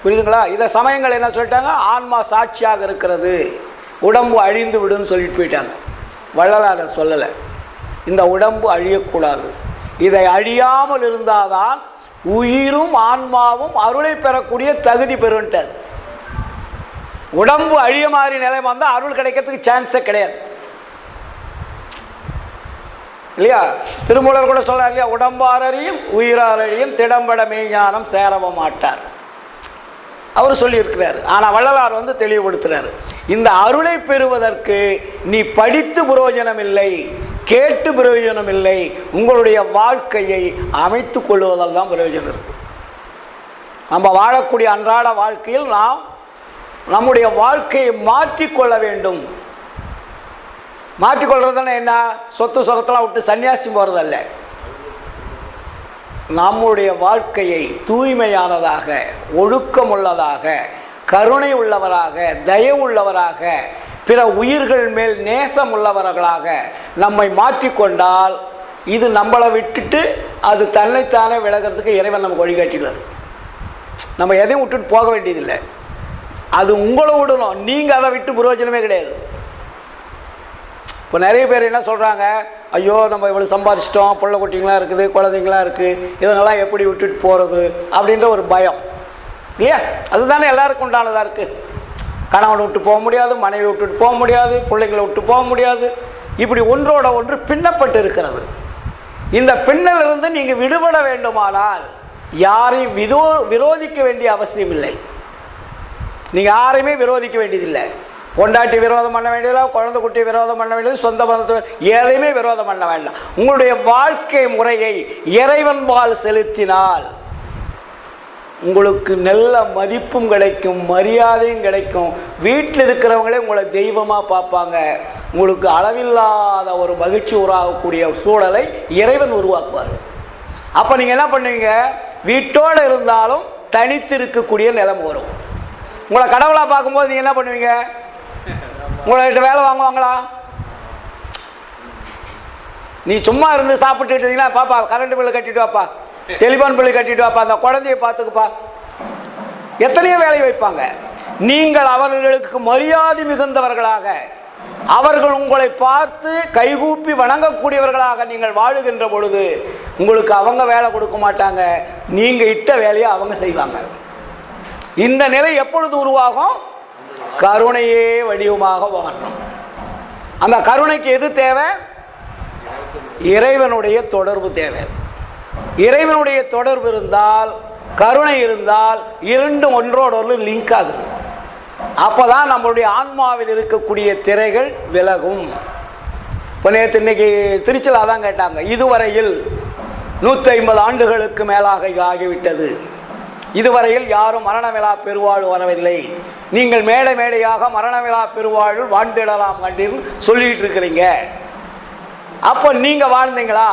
புரியுதுங்களா? இதை சமயங்கள் என்ன சொல்லிட்டாங்க? ஆன்மா சாட்சியாக இருக்கிறது, உடம்பு அழிந்து விடுன்னு சொல்லிட்டு போயிட்டாங்க. வள்ளலார் சொல்லலை, இந்த உடம்பு அழியக்கூடாது, இதை அழியாமல் இருந்தால்தான் உயிரும் ஆன்மாவும் அருளை பெறக்கூடிய தகுதி பெறுன்ட்டார். உடம்பு அழிய மாதிரி நிலை வந்தால் அருள் கிடைக்கிறதுக்கு சான்ஸே கிடையாது இல்லையா? திருமூலர் கூட சொல்றார் இல்லையா, உடம்பாரறியும் உயிராரறியும் திடம்பட மெய்ஞானம் சேரவ மாட்டார் அவர் சொல்லியிருக்கிறார். ஆனால் வள்ளலார் தெளிவுபடுத்துறாரு, இந்த அருளை பெறுவதற்கு நீ படித்து பிரயோஜனம் இல்லை, கேட்டு பிரயோஜனம் இல்லை, உங்களுடைய வாழ்க்கையை அமைத்து கொள்வதால் தான் பிரயோஜனம் இருக்கு. நம்ம வாழக்கூடிய அன்றாட வாழ்க்கையில் நாம் நம்முடைய வாழ்க்கையை மாற்றிக்கொள்ள வேண்டும். மாற்றிக்கொள்றதுன்னா என்ன? சொத்து சொகத்தெல்லாம் விட்டு சன்னியாசி போகிறதல்ல. நம்முடைய வாழ்க்கையை தூய்மையானதாக, ஒழுக்கமுள்ளதாக, கருணை உள்ளவராக, தயவுள்ளவராக, பிற உயிர்கள் மேல் நேசம் உள்ளவர்களாக நம்மை மாற்றிக்கொண்டால் இது நம்மளை விட்டுட்டு அது தன்னைத்தானே விலகிறதுக்கு இறைவன் நமக்கு வழிகாட்டிடுவார். நம்ம எதையும் விட்டுட்டு போக வேண்டியதில்லை, அது உங்களை விடணும். நீங்கள் அதை விட்டு பிரயோஜனமே கிடையாது. இப்போ நிறைய பேர் என்ன சொல்கிறாங்க, ஐயோ நம்ம இவ்வளோ சம்பாதிச்சிட்டோம், பிள்ளை குட்டிங்களாம் இருக்குது, குழந்தைங்களாம் இருக்குது, இதெல்லாம் எப்படி விட்டுட்டு போகிறது அப்படின்ற ஒரு பயம் இல்லையா? அதுதானே எல்லாருக்கும் உண்டானதாக இருக்குது. கணவனை விட்டு போக முடியாது, மனைவி விட்டுட்டு போக முடியாது, பிள்ளைங்களை விட்டு போக முடியாது, இப்படி ஒன்றோட ஒன்று பின்னப்பட்டு இருக்கிறது. இந்த பின்னலிருந்து நீங்கள் விடுபட வேண்டுமானால் யாரையும் விரோதிக்க வேண்டிய அவசியம் இல்லை. நீங்கள் யாரையுமே விரோதிக்க வேண்டியதில்லை. பொண்டாட்டி விரோதம் பண்ண வேண்டியதில்லை, குழந்தை குட்டி விரோதம் பண்ண வேண்டியது, சொந்த பந்தத்தை எதையுமே விரோதம் பண்ண வேண்டாம். உங்களுடைய வாழ்க்கை முறையை இறைவன்பால் செலுத்தினால் உங்களுக்கு நல்ல மதிப்பும் கிடைக்கும், மரியாதையும் கிடைக்கும். வீட்டில் இருக்கிறவங்களே உங்களை தெய்வமாக பார்ப்பாங்க. உங்களுக்கு அளவில்லாத ஒரு மகிழ்ச்சி உருவாகக்கூடிய சூழலை இறைவன் உருவாக்குவார். அப்போ நீங்கள் என்ன பண்ணுவீங்க? வீட்டோடு இருந்தாலும் தனித்து இருக்கக்கூடிய நிலைமை வரும். உங்களை கடவுளாக பார்க்கும்போது நீங்கள் என்ன பண்ணுவீங்க? உங்கள்கிட்ட வேலை வாங்குவாங்களா? நீ சும்மா இருந்து சாப்பிட்டு இருந்தீங்கன்னா, பாப்பா கரண்ட் பில்லு கட்டிட்டு வாப்பா, டெலிஃபோன் பில்லு கட்டிட்டு வாப்பா, அந்த குழந்தைய பார்த்துக்குப்பா, எத்தனையோ வேலை வைப்பாங்க. நீங்கள் அவர்களுக்கு மரியாதை மிகுந்தவர்களாக, அவர்கள் உங்களை பார்த்து கைகூப்பி வணங்கக்கூடியவர்களாக நீங்கள் வாழுகின்ற பொழுது உங்களுக்கு அவங்க வேலை கொடுக்க மாட்டாங்க, நீங்கள் இட்ட வேலையை அவங்க செய்வாங்க. இந்த நிலை எப்பொழுது உருவாகும்? கருணையே வடிவமாக வாழணும். அந்த கருணைக்கு எது தேவை? இறைவனுடைய தொடர்பு தேவை. இறைவனுடைய தொடர்பு இருந்தால், கருணை இருந்தால், இரண்டும் ஒன்றோடு லிங்க் ஆகுது. அப்போதான் நம்மளுடைய ஆன்மாவில் இருக்கக்கூடிய திரைகள் விலகும். இப்போ நேற்று இன்னைக்கு திருச்சியில் அதான் கேட்டாங்க, இதுவரையில் 150 ஆண்டுகளுக்கு மேலாக ஆகிவிட்டது, இதுவரையில் யாரும் மரணமிலா பெருவாழ்வு வரவில்லை, நீங்கள் மேடை மேடையாக மரணமிலா பெருவாழ்வு வாழ்ந்திடலாம் கண்டின்னு சொல்லிட்டு இருக்கிறீங்க. அப்போ நீங்கள் வாழ்ந்தீங்களா,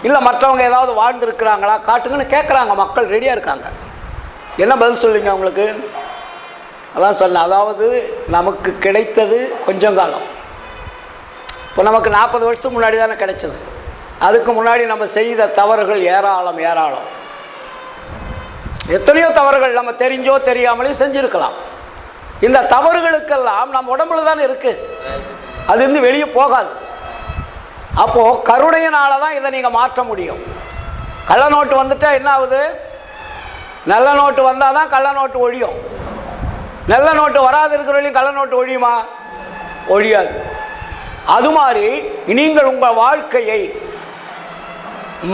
இல்லை மற்றவங்க ஏதாவது வாழ்ந்துருக்கிறாங்களா காட்டுங்கன்னு கேட்குறாங்க. மக்கள் ரெடியாக இருக்காங்க. என்ன பதில் சொல்லுவீங்க அவங்களுக்கு? அதான் சொன்னேன், அதாவது நமக்கு கிடைத்தது கொஞ்சம் காலம். இப்போ நமக்கு 40 வருஷத்துக்கு முன்னாடி தானே கிடைச்சது. அதுக்கு முன்னாடி நம்ம செய்த தவறுகள் ஏராளம் ஏராளம். எத்தனையோ தவறுகள் நம்ம தெரிஞ்சோ தெரியாமலையும் செஞ்சுருக்கலாம். இந்த தவறுகளுக்கெல்லாம் நம்ம உடம்புல தானே இருக்குது, அது இருந்து வெளியே போகாது. அப்போது கருணையினால தான் இதை நீங்கள் மாற்ற முடியும். கள்ள நோட்டு வந்துட்டால் என்ன ஆகுது? நல்ல நோட்டு வந்தால் தான் கள்ள நோட்டு ஒழியும். நல்ல நோட்டு வராது இருக்கிறவரையும் கள்ள நோட்டு ஒழியுமா? ஒழியாது. அது மாதிரி நீங்கள் உங்கள் வாழ்க்கையை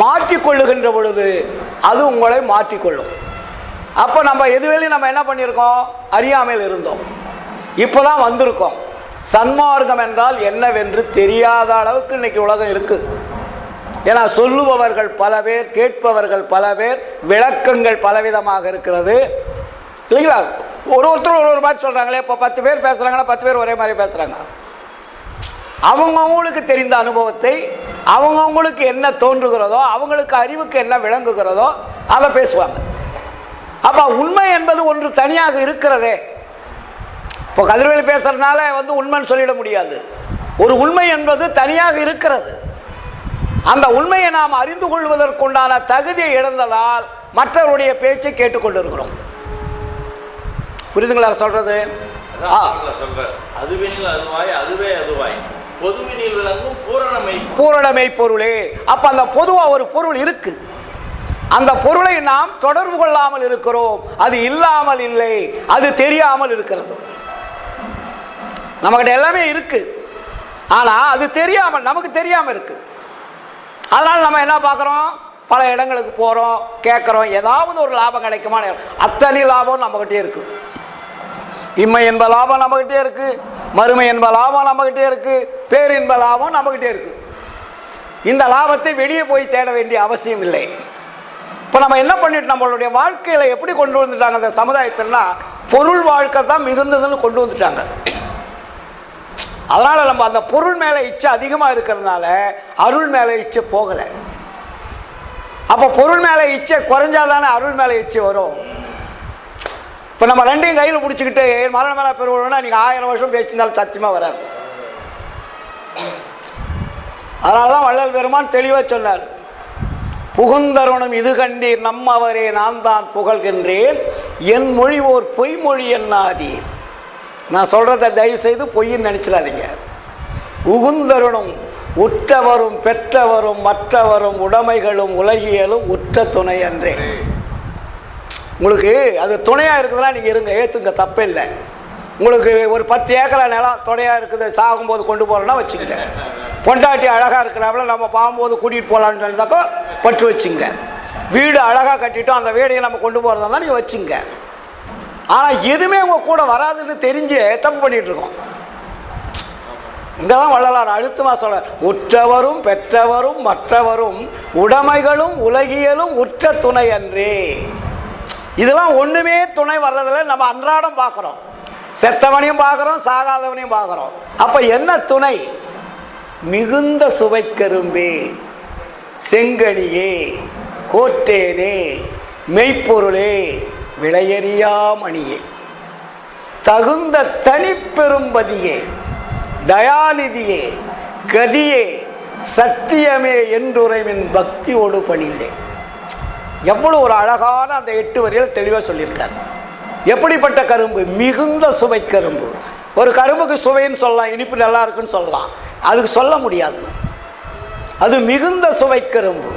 மாற்றிக்கொள்ளுகின்ற பொழுது அது உங்களை மாற்றிக்கொள்ளும். அப்போ நம்ம எதுவேளையும் நம்ம என்ன பண்ணியிருக்கோம்? அறியாமையில் இருந்தோம். இப்போ தான் வந்திருக்கோம். சன்மார்க்கம் என்றால் என்னவென்று தெரியாத அளவுக்கு இன்னைக்கு உலகம் இருக்குது. ஏன்னா சொல்லுபவர்கள் பல பேர், கேட்பவர்கள் பல பேர், விளக்கங்கள் பலவிதமாக இருக்கிறது இல்லைங்களா? ஒருத்தர் ஒரு மாதிரி சொல்கிறாங்களே. இப்போ 10 பேர் பேசுகிறாங்கன்னா 10 பேர் ஒரே மாதிரி பேசுகிறாங்க. அவங்கவுங்களுக்கு தெரிந்த அனுபவத்தை, அவங்கவுங்களுக்கு என்ன தோன்றுகிறதோ, அவங்களுக்கு அறிவுக்கு என்ன விளங்குகிறதோ அதை பேசுவாங்க. அப்போ உண்மை என்பது ஒன்று தனியாக இருக்கிறதே. இப்போ கதிர்வேலு பேசுறதுனால உண்மைன்னு சொல்லிட முடியாது. ஒரு உண்மை என்பது தனியாக இருக்கிறது. அந்த உண்மையை நாம் அறிந்து கொள்வதற்குண்டான தகுதியை இழந்ததால் மற்றவருடைய பேச்சை கேட்டுக்கொண்டிருக்கிறோம். புரியுதுங்களா சொல்றது? பூரணமை பொருளே. அப்ப அந்த பொதுவா ஒரு பொருள் இருக்கு. அந்த பொருளை நாம் தொடர்பு கொள்ளாமல் இருக்கிறோம். அது இல்லாமல் இல்லை, அது தெரியாமல் இருக்கிறது. நம்மகிட்ட எல்லாமே இருக்கு, ஆனா அது தெரியாமல், நமக்கு தெரியாம இருக்கு. அதனால நம்ம என்ன பார்க்குறோம்? பல இடங்களுக்கு போகிறோம், கேட்குறோம், ஏதாவது ஒரு லாபம் கிடைக்குமா? அத்தனை லாபம் நம்மகிட்டே இருக்கு. இம்மை என்ப லாபம் நம்மகிட்டே இருக்கு, மறுமை என்ப லாபம் நம்மகிட்டே இருக்கு, பேரின்ப லாபம் நம்மகிட்டே இருக்கு. இந்த லாபத்தை வெளியே போய் தேட வேண்டிய அவசியம் இல்லை. இப்போ நம்ம என்ன பண்ணிட்டு நம்மளுடைய வாழ்க்கையில் எப்படி கொண்டு வந்துட்டாங்க அந்த சமுதாயத்தில்னா, பொருள் வாழ்க்கை தான் மிகுந்ததுன்னு கொண்டு வந்துட்டாங்க. அதனால் நம்ம அந்த பொருள் மேலே இச்சை அதிகமாக இருக்கிறதுனால அருள் மேலே இச்சை போகலை. அப்போ பொருள் மேலே இச்சை குறைஞ்சாதானே அருள் மேலே இச்சை வரும். இப்போ நம்ம ரெண்டையும் கையில் பிடிச்சிக்கிட்டு மரண மேலே பெறுவோம்னா நீங்கள் 1000 வருஷம் பேசியிருந்தாலும் சத்தியமாக வராது. அதனால தான் வள்ளல் பெருமான் தெளிவாக சொன்னார், புகுந்தருணம் இது கண்டீர் நம்மவரே நான் தான் புகழ்கின்றேன், என் மொழி ஓர் பொய்மொழி என்னாதீர். நான் சொல்கிறத தயவு செய்து பொய்ன்னு நினச்சிடாதீங்க. உகுந்தருணும் உற்றவரும் பெற்றவரும் மற்றவரும் உடைமைகளும் உலகியலும் உற்ற துணை அன்றே. உங்களுக்கு அது துணையாக இருக்குதுன்னா நீங்கள் இருங்க, ஏற்றுங்க, தப்பே இல்லை. உங்களுக்கு ஒரு 10 ஏக்கரா நிலம் துணையாக இருக்குது, சாகும்போது கொண்டு போகிறோன்னா வச்சுக்கங்க. பொண்டாட்டி அழகாக இருக்கிறாங்கள நம்ம பாகும்போது கூட்டிகிட்டு போகலான்னு இருந்தாக்கா பட்டு வச்சுங்க. வீடு அழகாக கட்டிட்டோம், அந்த வீடையை நம்ம கொண்டு போகிறதா தான் நீங்கள் வச்சுங்க. ஆனால் எதுவுமே உங்கள் கூட வராதுன்னு தெரிஞ்சு தப்பு பண்ணிகிட்டு இருக்கோம். இங்கே தான் வள்ளலார் அழுத்தமாக சொல்ல, உற்றவரும் பெற்றவரும் மற்றவரும் உடைமைகளும் உலகியலும் உற்ற துணை அன்றே. இதெல்லாம் ஒன்றுமே துணை வர்றதில்ல. நம்ம அன்றாடம் பார்க்குறோம், செத்தவனையும் பார்க்குறோம், சாகாதவனையும் பார்க்குறோம். அப்போ என்ன துணை? மிகுந்த சுவைக்கரும்பே, செங்கனியே, கோற்றேனே, மெய்ப்பொருளே, விளையறியா மணியே, தகுந்த தனிப்பெரும்பதியே, தயாநிதியே, கதியே, சத்தியமே என்றுரைமின் பக்தியோடு பணிந்தேன். எவ்வளோ ஒரு அழகான அந்த 8 வரிகள் தெளிவாக சொல்லியிருக்கார். எப்படிப்பட்ட கரும்பு? மிகுந்த சுவை கரும்பு. ஒரு கரும்புக்கு சுவைன்னு சொல்லலாம், இனிப்பு நல்லா இருக்குன்னு சொல்லலாம், அதுக்கு சொல்ல முடியாது. அது மிகுந்த சுவை கரும்பு.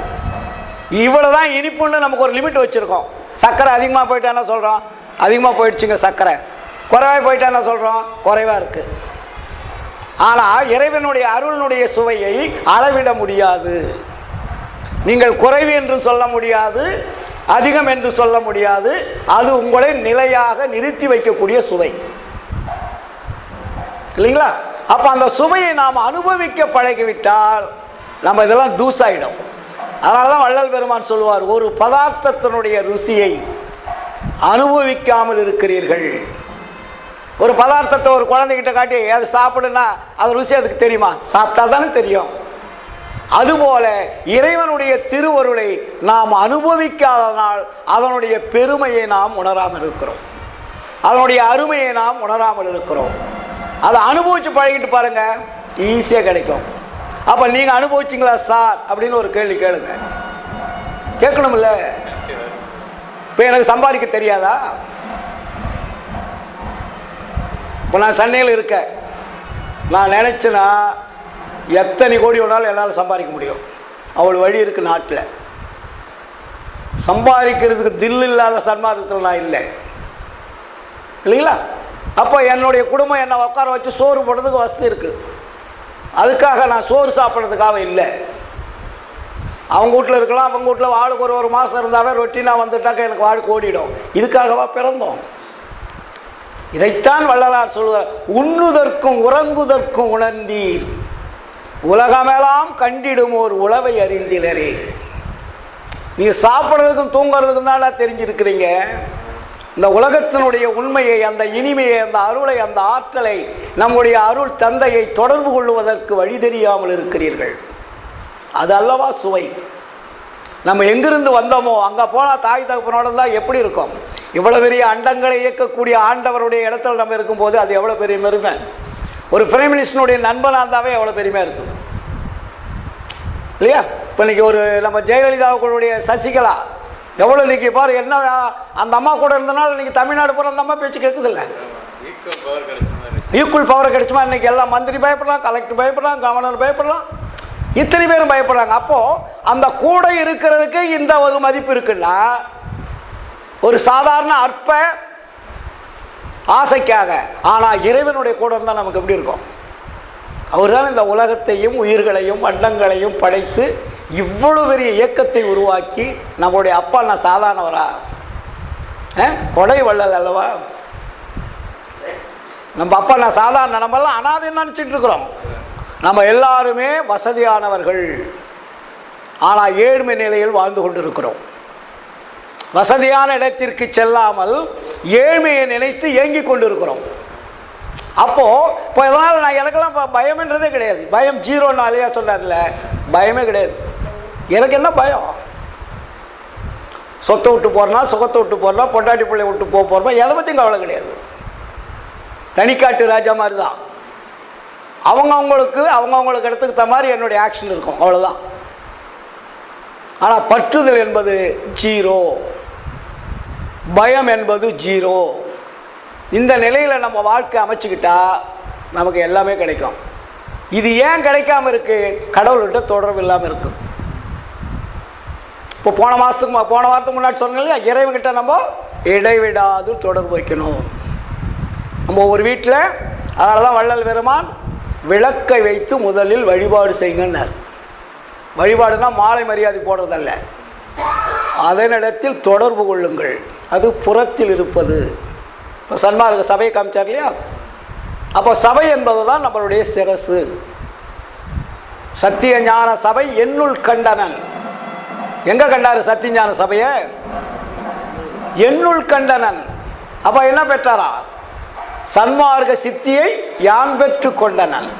இவ்வளோ தான் இனிப்புன்னு நமக்கு ஒரு லிமிட் வச்சுருக்கோம். சர்க்கரை அதிகமாக போயிட்டா என்ன சொல்கிறோம்? அதிகமாக போயிடுச்சுங்க சர்க்கரை. குறைவாக போயிட்டா என்ன சொல்கிறோம்? குறைவாக இருக்குது. ஆனால் இறைவனுடைய அருளினுடைய சுவையை அளவிட முடியாது. நீங்கள் குறைவு என்று சொல்ல முடியாது, அதிகம் என்று சொல்ல முடியாது. அது உங்களை நிலையாக நிறுத்தி வைக்கக்கூடிய சுவை இல்லைங்களா? அப்போ அந்த சுவையை நாம் அனுபவிக்க பழகிவிட்டால் நம்ம இதெல்லாம் தூசாயிடும். அதனால தான் வள்ளல் பெருமான் சொல்லுவார், ஒரு பதார்த்தத்தினுடைய ருசியை அனுபவிக்காமல் இருக்கிறீர்கள். ஒரு பதார்த்தத்தை ஒரு குழந்தைகிட்ட காட்டி அது சாப்பிடுன்னா அது ருசி அதுக்கு தெரியுமா? சாப்பிட்டா தானே தெரியும். அதுபோல இறைவனுடைய திருவருளை நாம் அனுபவிக்காதனால் அதனுடைய பெருமையை நாம் உணராமல் இருக்கிறோம், அதனுடைய அருமையை நாம் உணராமல் இருக்கிறோம். அதை அனுபவிச்சு பழகிட்டு பாருங்க, ஈஸியாக கிடைக்கும். அப்போ நீங்கள் அனுபவிச்சிங்களா சார் அப்படின்னு ஒரு கேள்வி கேளுங்க. கேட்கணும்ல? இப்போ எனக்கு சம்பாதிக்க தெரியாதா? இப்போ நான் சென்னையில் இருக்கேன், நான் நினச்சேன்னா எத்தனை கோடி வேணாலும் என்னால் சம்பாதிக்க முடியும். அவ்வளோ வழி இருக்குது நாட்டில். சம்பாதிக்கிறதுக்கு தில் இல்லாத சன்மார்க்கத்தில் நான் இல்லை இல்லைங்களா? அப்போ என்னுடைய குடும்பம் என்னை உட்கார வச்சு சோறு போடுறதுக்கு வசதி இருக்குது. அதுக்காக நான் சோறு சாப்பிட்றதுக்காக இல்லை. அவங்க வீட்டில் இருக்கலாம், அவங்க வீட்டில் ஆளுக்கு ஒரு மாதம் இருந்தாவே ரொட்டினாக வந்துட்டாக்க எனக்கு வாழ்க்கை ஓடிடும். இதுக்காகவா பிறந்தோம்? இதைத்தான் வள்ளலார் சொல்லுவார், உண்ணுதற்கும் உறங்குதற்கும் உணர்ந்தீர் உலகமெல்லாம் கண்டிடும் ஒரு உளவை அறிந்திலரே. நீங்கள் சாப்பிட்றதுக்கும் தூங்குறதுக்கும் தான் தெரிஞ்சிருக்கிறீங்க. இந்த உலகத்தினுடைய உண்மையை, அந்த இனிமையை, அந்த அருளை, அந்த ஆற்றலை, நம்முடைய அருள் தந்தையை தொடர்பு கொள்வதற்கு வழி தெரியாமல் இருக்கிறீர்கள். அது அல்லவா சுவை. நம்ம எங்கிருந்து வந்தோமோ அங்கே போனால் தாய் தகப்பனோட தான் எப்படி இருக்கும்? இவ்வளோ பெரிய அண்டங்களை இயக்கக்கூடிய ஆண்டவருடைய இடத்துல நம்ம இருக்கும்போது அது எவ்வளோ பெரிய பெருமை. ஒரு பிரைம் மினிஸ்டருடைய நண்பனாக இருந்தாவே எவ்வளோ பெருமையாக இருக்குது இல்லையா? இப்போ இன்றைக்கி ஒரு நம்ம ஜெயலலிதாவுடைய சசிகலா எவ்வளோ இன்றைக்கி பாரு, என்ன அந்த அம்மா கூட இருந்தனால இன்றைக்கி தமிழ்நாடு போகிற அந்த அம்மா பேச்சு கேட்குதில்ல. Equal power கிடைச்சுமா? இன்றைக்கி எல்லாம் மந்திரி பயப்படுறான், கலெக்டர் பயப்படுறான், கவர்னர் பயப்படுறான், இத்தனை பேரும் பயப்படுறாங்க. அப்போது அந்த கூட இருக்கிறதுக்கு இந்த ஒரு மதிப்பு இருக்குன்னா, ஒரு சாதாரண அற்ப ஆசைக்காக, ஆனால் இறைவனுடைய கூட இருந்தால் நமக்கு எப்படி இருக்கும்? அவர் தான் இந்த உலகத்தையும் உயிர்களையும் அண்டங்களையும் படைத்து இவ்வளவு பெரிய இயக்கத்தை உருவாக்கி, நம்மளுடைய அப்பா நான் சாதாரணவரா? கொடை வள்ளல் அல்லவா? நம்ம அப்பா நான் சாதாரண, நம்மெல்லாம் அனாதைன்னு நினச்சிட்டு இருக்கிறோம். நம்ம எல்லாருமே வசதியானவர்கள், ஆனால் ஏழ்மை நிலையில் வாழ்ந்து கொண்டிருக்கிறோம். வசதியான இடத்திற்கு செல்லாமல் ஏழ்மையை நினைத்து ஏங்கி கொண்டிருக்கிறோம். அப்போது இப்போ இதனால் நான் எனக்கெல்லாம் இப்போ பயம்ன்றதே கிடையாது. பயம் ஜீரோன்னு அலையா சொன்னார்ல, பயமே கிடையாது. எனக்கு என்ன பயம்? சொத்தை விட்டு போகிறனா, சுகத்தை விட்டு போகிறனா, பொண்டாட்டி பிள்ளை விட்டு போகிறோமா, எதை பற்றியும் கவலை கிடையாது. தனிக்காட்டு ராஜா மாதிரி தான். அவங்கவுங்களுக்கு இடத்துக்கு தகுந்த மாதிரி என்னுடைய ஆக்ஷன் இருக்கும், அவ்வளோதான். ஆனால் பற்றுதல் என்பது ஜீரோ, பயம் என்பது ஜீரோ. இந்த நிலையில் நம்ம வாழ்க்கை அமைச்சுக்கிட்டா நமக்கு எல்லாமே கிடைக்கும். இது ஏன் கிடைக்காம இருக்குது? கடவுள்கிட்ட தொடர்பு இல்லாமல் இருக்குது. இப்போ போன வாரத்துக்கு முன்னாடி சொன்னாலே இறைவன்கிட்ட நம்ம இடைவிடாது தொடர்பு வைக்கணும். நம்ம ஒரு வீட்டில், அதனால தான் வள்ளல் பெருமான் விளக்கை வைத்து முதலில் வழிபாடு செய்யுங்கன்னார். வழிபாடுனா மாலை மரியாதை போடுறதல்ல, அதனிடத்தில் தொடர்பு கொள்ளுங்கள். அது புறத்தில் இருப்பது. இப்போ சன்மார்க்க சபையை காமிச்சார் இல்லையா? அப்போ சபை என்பது தான் நம்மளுடைய சிரசு. சத்திய ஞான சபை என்னுள் கண்டனன். எங்கே கண்டார் சத்திய ஞான சபையை? என்னுள் கண்டனன். அப்போ என்ன பெற்றாரா? சன்மார்க்க சித்தியை யான் பெற்று கொண்டனன்.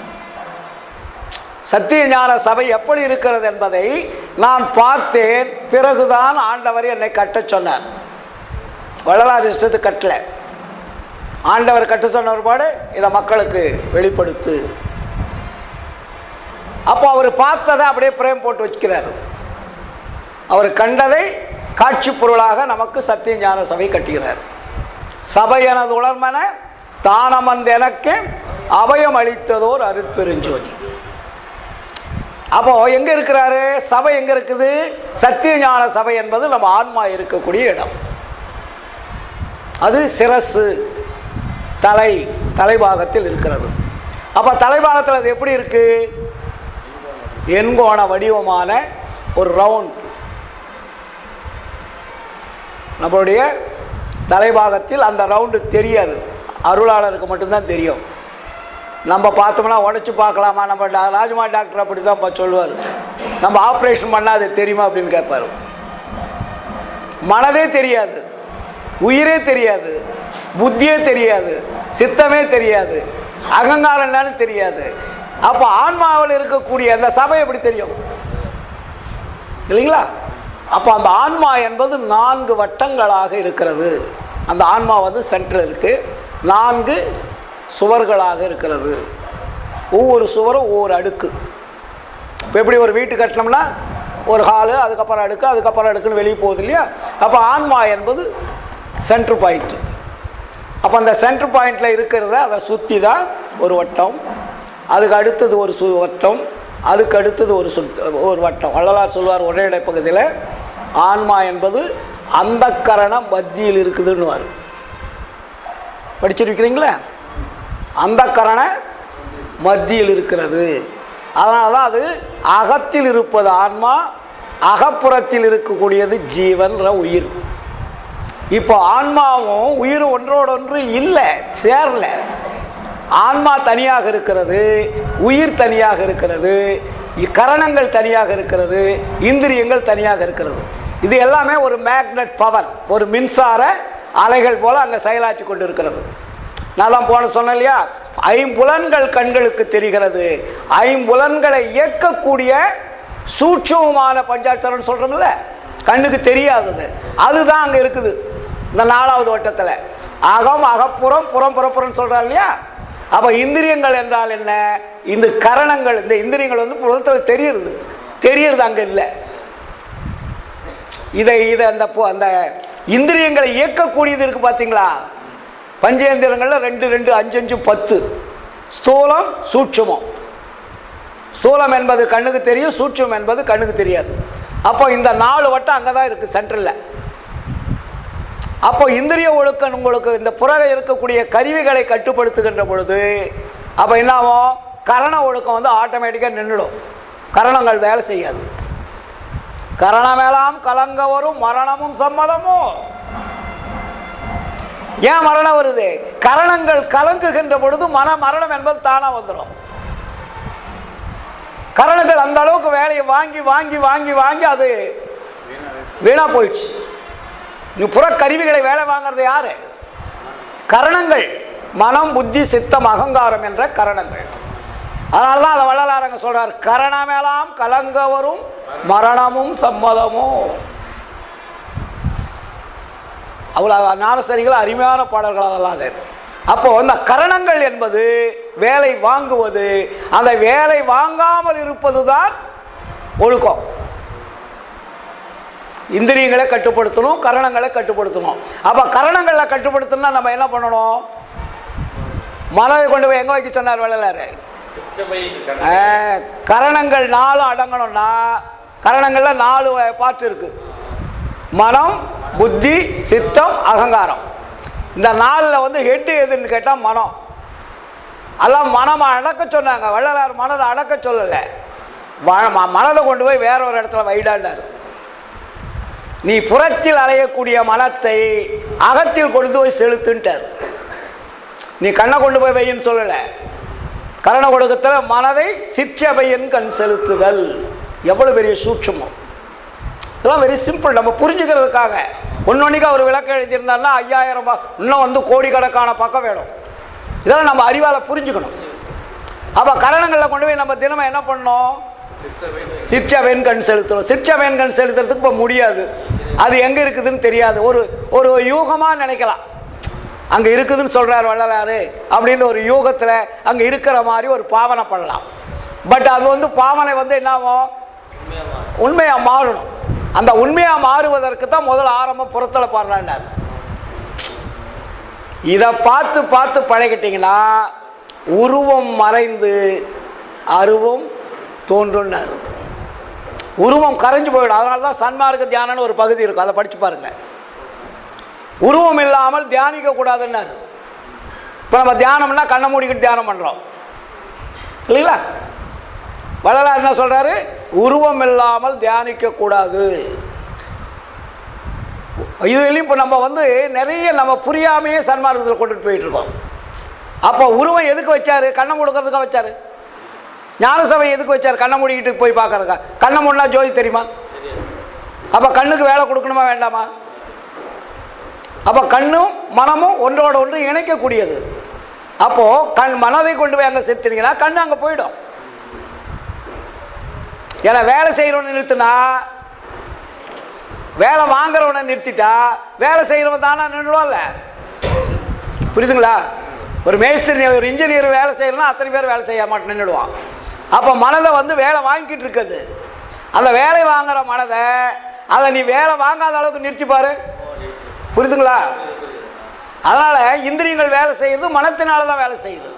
சத்திய ஞான சபை எப்படி இருக்கிறது என்பதை நான் பார்த்தேன். பிறகுதான் ஆண்டவர் என்னை கட்ட சொன்னார். வள்ளலார் இஷ்டத்து கட்டல, ஆண்டவர் கட்ட சொன்ன ஒருபாடு இதை மக்களுக்கு வெளிப்படுத்து. அப்போ அவர் பார்த்ததை அப்படியே பிரேம் போட்டு வச்சுக்கிறார். அவர் கண்டதை காட்சி பொருளாக நமக்கு சத்திய ஞான சபை கட்டுகிறார். சபை எனது உணர்மன தானமந்த எனக்கு அபயம் அளித்ததோர் அருட்பெருஞ்சோதி. அப்போ எங்கே இருக்கிறாரு? சபை எங்கே இருக்குது? சத்திய ஞான சபை என்பது நம்ம ஆன்மா இருக்கக்கூடிய இடம். அது சிரசு, தலைபாகத்தில் இருக்கிறது. அப்போ தலைபாகத்தில் அது எப்படி இருக்கு? எண்கோண வடிவமான ஒரு ரவுண்ட் நம்மளுடைய தலைபாகத்தில். அந்த ரவுண்டு தெரியாது, அருளாளருக்கு மட்டும்தான் தெரியும். நம்ம பார்த்தோம்னா உடச்சி பார்க்கலாமா? நம்ம ராஜ்மா டாக்டர் அப்படி தான் சொல்லுவார். நம்ம ஆப்ரேஷன் பண்ணால் அது தெரியுமா அப்படின்னு கேட்பார். மனதே தெரியாது, உயிரே தெரியாது, புத்தியே தெரியாது, சித்தமே தெரியாது, அகங்காரம் என்னன்னு தெரியாது. அப்போ ஆன்மாவில் இருக்கக்கூடிய அந்த சபை எப்படி தெரியும் இல்லைங்களா? அப்போ அந்த ஆன்மா என்பது 4 வட்டங்களாக இருக்கிறது. அந்த ஆன்மா வந்து சென்டர் இருக்குது, 4 சுவர்களாக இருக்கிறது. ஒவ்வொரு சுவரும் ஒவ்வொரு அடுக்கு. இப்போ எப்படி ஒரு வீட்டு கட்டினோம்னா ஒரு ஹாலு, அதுக்கப்புறம் அடுக்கு, அதுக்கப்புறம் அடுக்குன்னு வெளியே போகுது இல்லையா? அப்போ ஆன்மா என்பது சென்ட்ரு பாயிண்ட். அப்போ அந்த சென்ட்ரு பாயிண்டில் இருக்கிறத அதை சுற்றி தான் ஒரு வட்டம், அதுக்கு அடுத்தது ஒரு வட்டம், அதுக்கு அடுத்தது ஒரு வட்டம். வள்ளலார் சொல்வார் ஒரே இடைப்பகுதியில், ஆன்மா என்பது அந்த கரணம் மத்தியில் இருக்குதுன்னுவார். படிச்சிருக்கிறீங்களா? அந்த கரண மத்தியில் இருக்கிறது. அதனால தான் அது அகத்தில் இருப்பது ஆன்மா, அகப்புறத்தில் இருக்கக்கூடியது ஜீவன்ற உயிர். இப்போ ஆன்மாவும் உயிரும் ஒன்றோடொன்று இல்லை, சேரல. ஆன்மா தனியாக இருக்கிறது, உயிர் தனியாக இருக்கிறது, கரணங்கள் தனியாக இருக்கிறது, இந்திரியங்கள் தனியாக இருக்கிறது. இது எல்லாமே ஒரு மேக்னெட் பவர், ஒரு மின்சார அலைகள் போல அங்கே செயலாற்றி கொண்டு இருக்கிறது. நான் தான் போன சொன்னேன் இல்லையா, ஐம்புலன்கள் கண்களுக்கு தெரிகிறது. ஐம்புலன்களை இயக்கக்கூடிய சூட்சமான பஞ்சாட்சரம்னு சொல்கிறோம்ல, கண்ணுக்கு தெரியாதது, அதுதான் அங்கே இருக்குது. இந்த 4வது வட்டத்தில் அகம், அகப்புறம், புறம், புறப்புறம் சொல்கிறார் இல்லையா. அப்போ இந்திரியங்கள் என்றால் என்ன? இந்த கரணங்கள், இந்த இந்திரியங்கள் வந்து புறத்தில் தெரியறது அங்கே இல்லை. இதை அந்த இந்திரியங்களை இயக்கக்கூடியது இருக்குது பார்த்தீங்களா? பஞ்சேந்திரங்களில் 2, 2, 5, 5, 10. ஸ்தூலம், சூட்சுமம். ஸ்தூலம் என்பது கண்ணுக்கு தெரியும், சூட்சுமம் என்பது கண்ணுக்கு தெரியாது. அப்போ இந்த 4 வட்டம் அங்கே தான் இருக்குது, சென்ட்ரலில். அப்போ இந்திரிய ஒழுக்கம் உங்களுக்கு இந்த புறக இருக்கக்கூடிய கருவிகளை கட்டுப்படுத்துகின்ற பொழுது அப்போ என்ன ஆகும்? கரண ஒழுக்கம் வந்து ஆட்டோமேட்டிக்காக நின்றுடும், கரணங்கள் வேலை செய்யாது. கரணமேலாம் கலங்க வரும் மரணமும் சம்மதமும். ஏன் மரணம் வருது? கரணங்கள் கலங்குகின்ற பொழுது மரணம் என்பது தானாக வந்துடும். கரணங்கள் அந்த அளவுக்கு வேலையை வாங்கி வாங்கி வாங்கி வாங்கி அது வீணா போயிடுச்சு. நீ புற கருவிகளை வேலை வாங்கிறது யாரு? கரணங்கள். மனம், புத்தி, சித்தம், அகங்காரம் என்ற கரணங்கள். அதனால தான் அதை வள்ளலாரங்க சொல்றார், கரணமேலாம் கலங்க வரும் மரணமும் சம்மதமும். அவ்வளோ ஞானசரிகள் அருமையான பாடல்கள் அதெல்லாம். அது அப்போ இந்த கரணங்கள் என்பது வேலை வாங்குவது, அந்த வேலை வாங்காமல் இருப்பது தான் ஒழுக்கம். இந்திரியங்களை கட்டுப்படுத்தணும், கரணங்களை கட்டுப்படுத்தணும். அப்போ கரணங்களை கட்டுப்படுத்தணும்னா நம்ம என்ன பண்ணணும்? மனதை கொண்டு போய் எங்கே வைக்க சொன்னார் வள்ளலார்? கரணங்கள் 4 அடங்கணும்னா கரணங்களில் 4 பாட்டு இருக்கு: மனம், புத்தி, சித்தம், அகங்காரம். இந்த 4ல் வந்து ஹெட்டு எதுன்னு கேட்டால் மனம். எல்லாம் மனம் அடக்க சொன்னாங்க. வள்ளலார் மனதை அடக்க சொல்லலை, மனதை கொண்டு போய் வேற ஒரு இடத்துல வைடாண்டார். நீ புறத்தில் அலையக்கூடிய மனத்தை அகத்தில் கொண்டு போய் செலுத்துன்ட்டார். நீ கண்ணை கொண்டு போய் வையின்னு சொல்லலை. கரண ஒழுக்கத்தில் மனதை சிற்றபையன் கண் செலுத்துதல். எவ்வளோ பெரிய சூட்சமோ! இதெல்லாம் வெரி சிம்பிள், நம்ம புரிஞ்சுக்கிறதுக்காக. ஒன்னொன்னைக்கு அவர் விளக்கம் எழுதியிருந்தாருன்னா 5000 இன்னும் வந்து கோடிக்கணக்கான பக்கம் வேணும். இதெல்லாம் நம்ம அறிவால் புரிஞ்சுக்கணும். அப்போ கரணங்களில் கொண்டு போய் நம்ம தினமும் என்ன பண்ணணும்? சிற்றபையன் கண் செலுத்தணும். சிற்றபையன் கண் செலுத்துறதுக்கு இப்போ முடியாது, அது எங்கே இருக்குதுன்னு தெரியாது. ஒரு யூகமாக நினைக்கலாம், அங்கே இருக்குதுன்னு சொல்கிறார் வள்ளலார் அப்படின்னு ஒரு யூகத்தில் அங்கே இருக்கிற மாதிரி ஒரு பாவனை பண்ணலாம். பட் அது வந்து பாவனை வந்து என்னாகும்? உண்மையாக மாறணும். அந்த உண்மையாக மாறுவதற்கு தான் முதல் ஆரம்பம் புறத்தில் பாடுறாண்டார். இதை பார்த்து பார்த்து பழகிட்டிங்கன்னா உருவம் மறைந்து அருவம் தோன்றுன்னாரு. உருவம் கரைஞ்சு போயிடும். அதனால தான் சன்மார்க்க தியானம்னு ஒரு பகுதி இருக்கும், அதை படித்து பாருங்கள். உருவம் இல்லாமல் தியானிக்க கூடாதுன்னாரு. இப்போ நம்ம தியானம்னா கண்ணை மூடிக்கிட்டு தியானம் பண்ணுறோம் இல்லைங்களா? வள்ளலார் என்ன சொல்கிறாரு? உருவம் இல்லாமல் தியானிக்க கூடாது. இதுலையும் இப்போ நம்ம வந்து நிறைய நம்ம புரியாமையே சன்மார்க்கத்தில் கொண்டுட்டு போயிட்டு இருக்கோம். அப்போ உருவம் எதுக்கு வச்சாரு? கண்ணை மூடுக்கிறதுக்காக வச்சாரு. ஞானசபை எதுக்கு வச்சார்? கண்ணை மூடிக்கிட்டு போய் பார்க்கறதுக்கா? கண்ணை மூடினா ஜோதி தெரியுமா? அப்போ கண்ணுக்கு வேலை கொடுக்கணுமா வேண்டாமா? அப்போ கண்ணும் மனமும் ஒன்றோட ஒன்று இணைக்கக்கூடியது. அப்போது மனதை கொண்டு போய் அங்கே செலுத்தினீங்கன்னா கண்ணு அங்கே போயிடும். ஏன்னா வேலை செய்கிறவனை நிறுத்தினா, வேலை வாங்குறவனை நிறுத்திட்டா வேலை செய்கிறவன் தானே நின்றுடுவான்ல. புரியுதுங்களா? ஒரு மேஸ்திரி, ஒரு இன்ஜினியர் வேலை செய்யணும்னா அத்தனை பேர் வேலை செய்ய மாட்டேன் நின்றுடுவான். அப்போ மனதை வந்து வேலை வாங்கிக்கிட்டு இருக்குது. அந்த வேலை வாங்குகிற மனதை அதை நீ வேலை வாங்காத அளவுக்கு நிறுத்திப்பாரு. புரியுதுங்களா? அதனால் இந்திரியங்கள் வேலை செய்யுது, மனத்தினால தான் வேலை செய்யுது.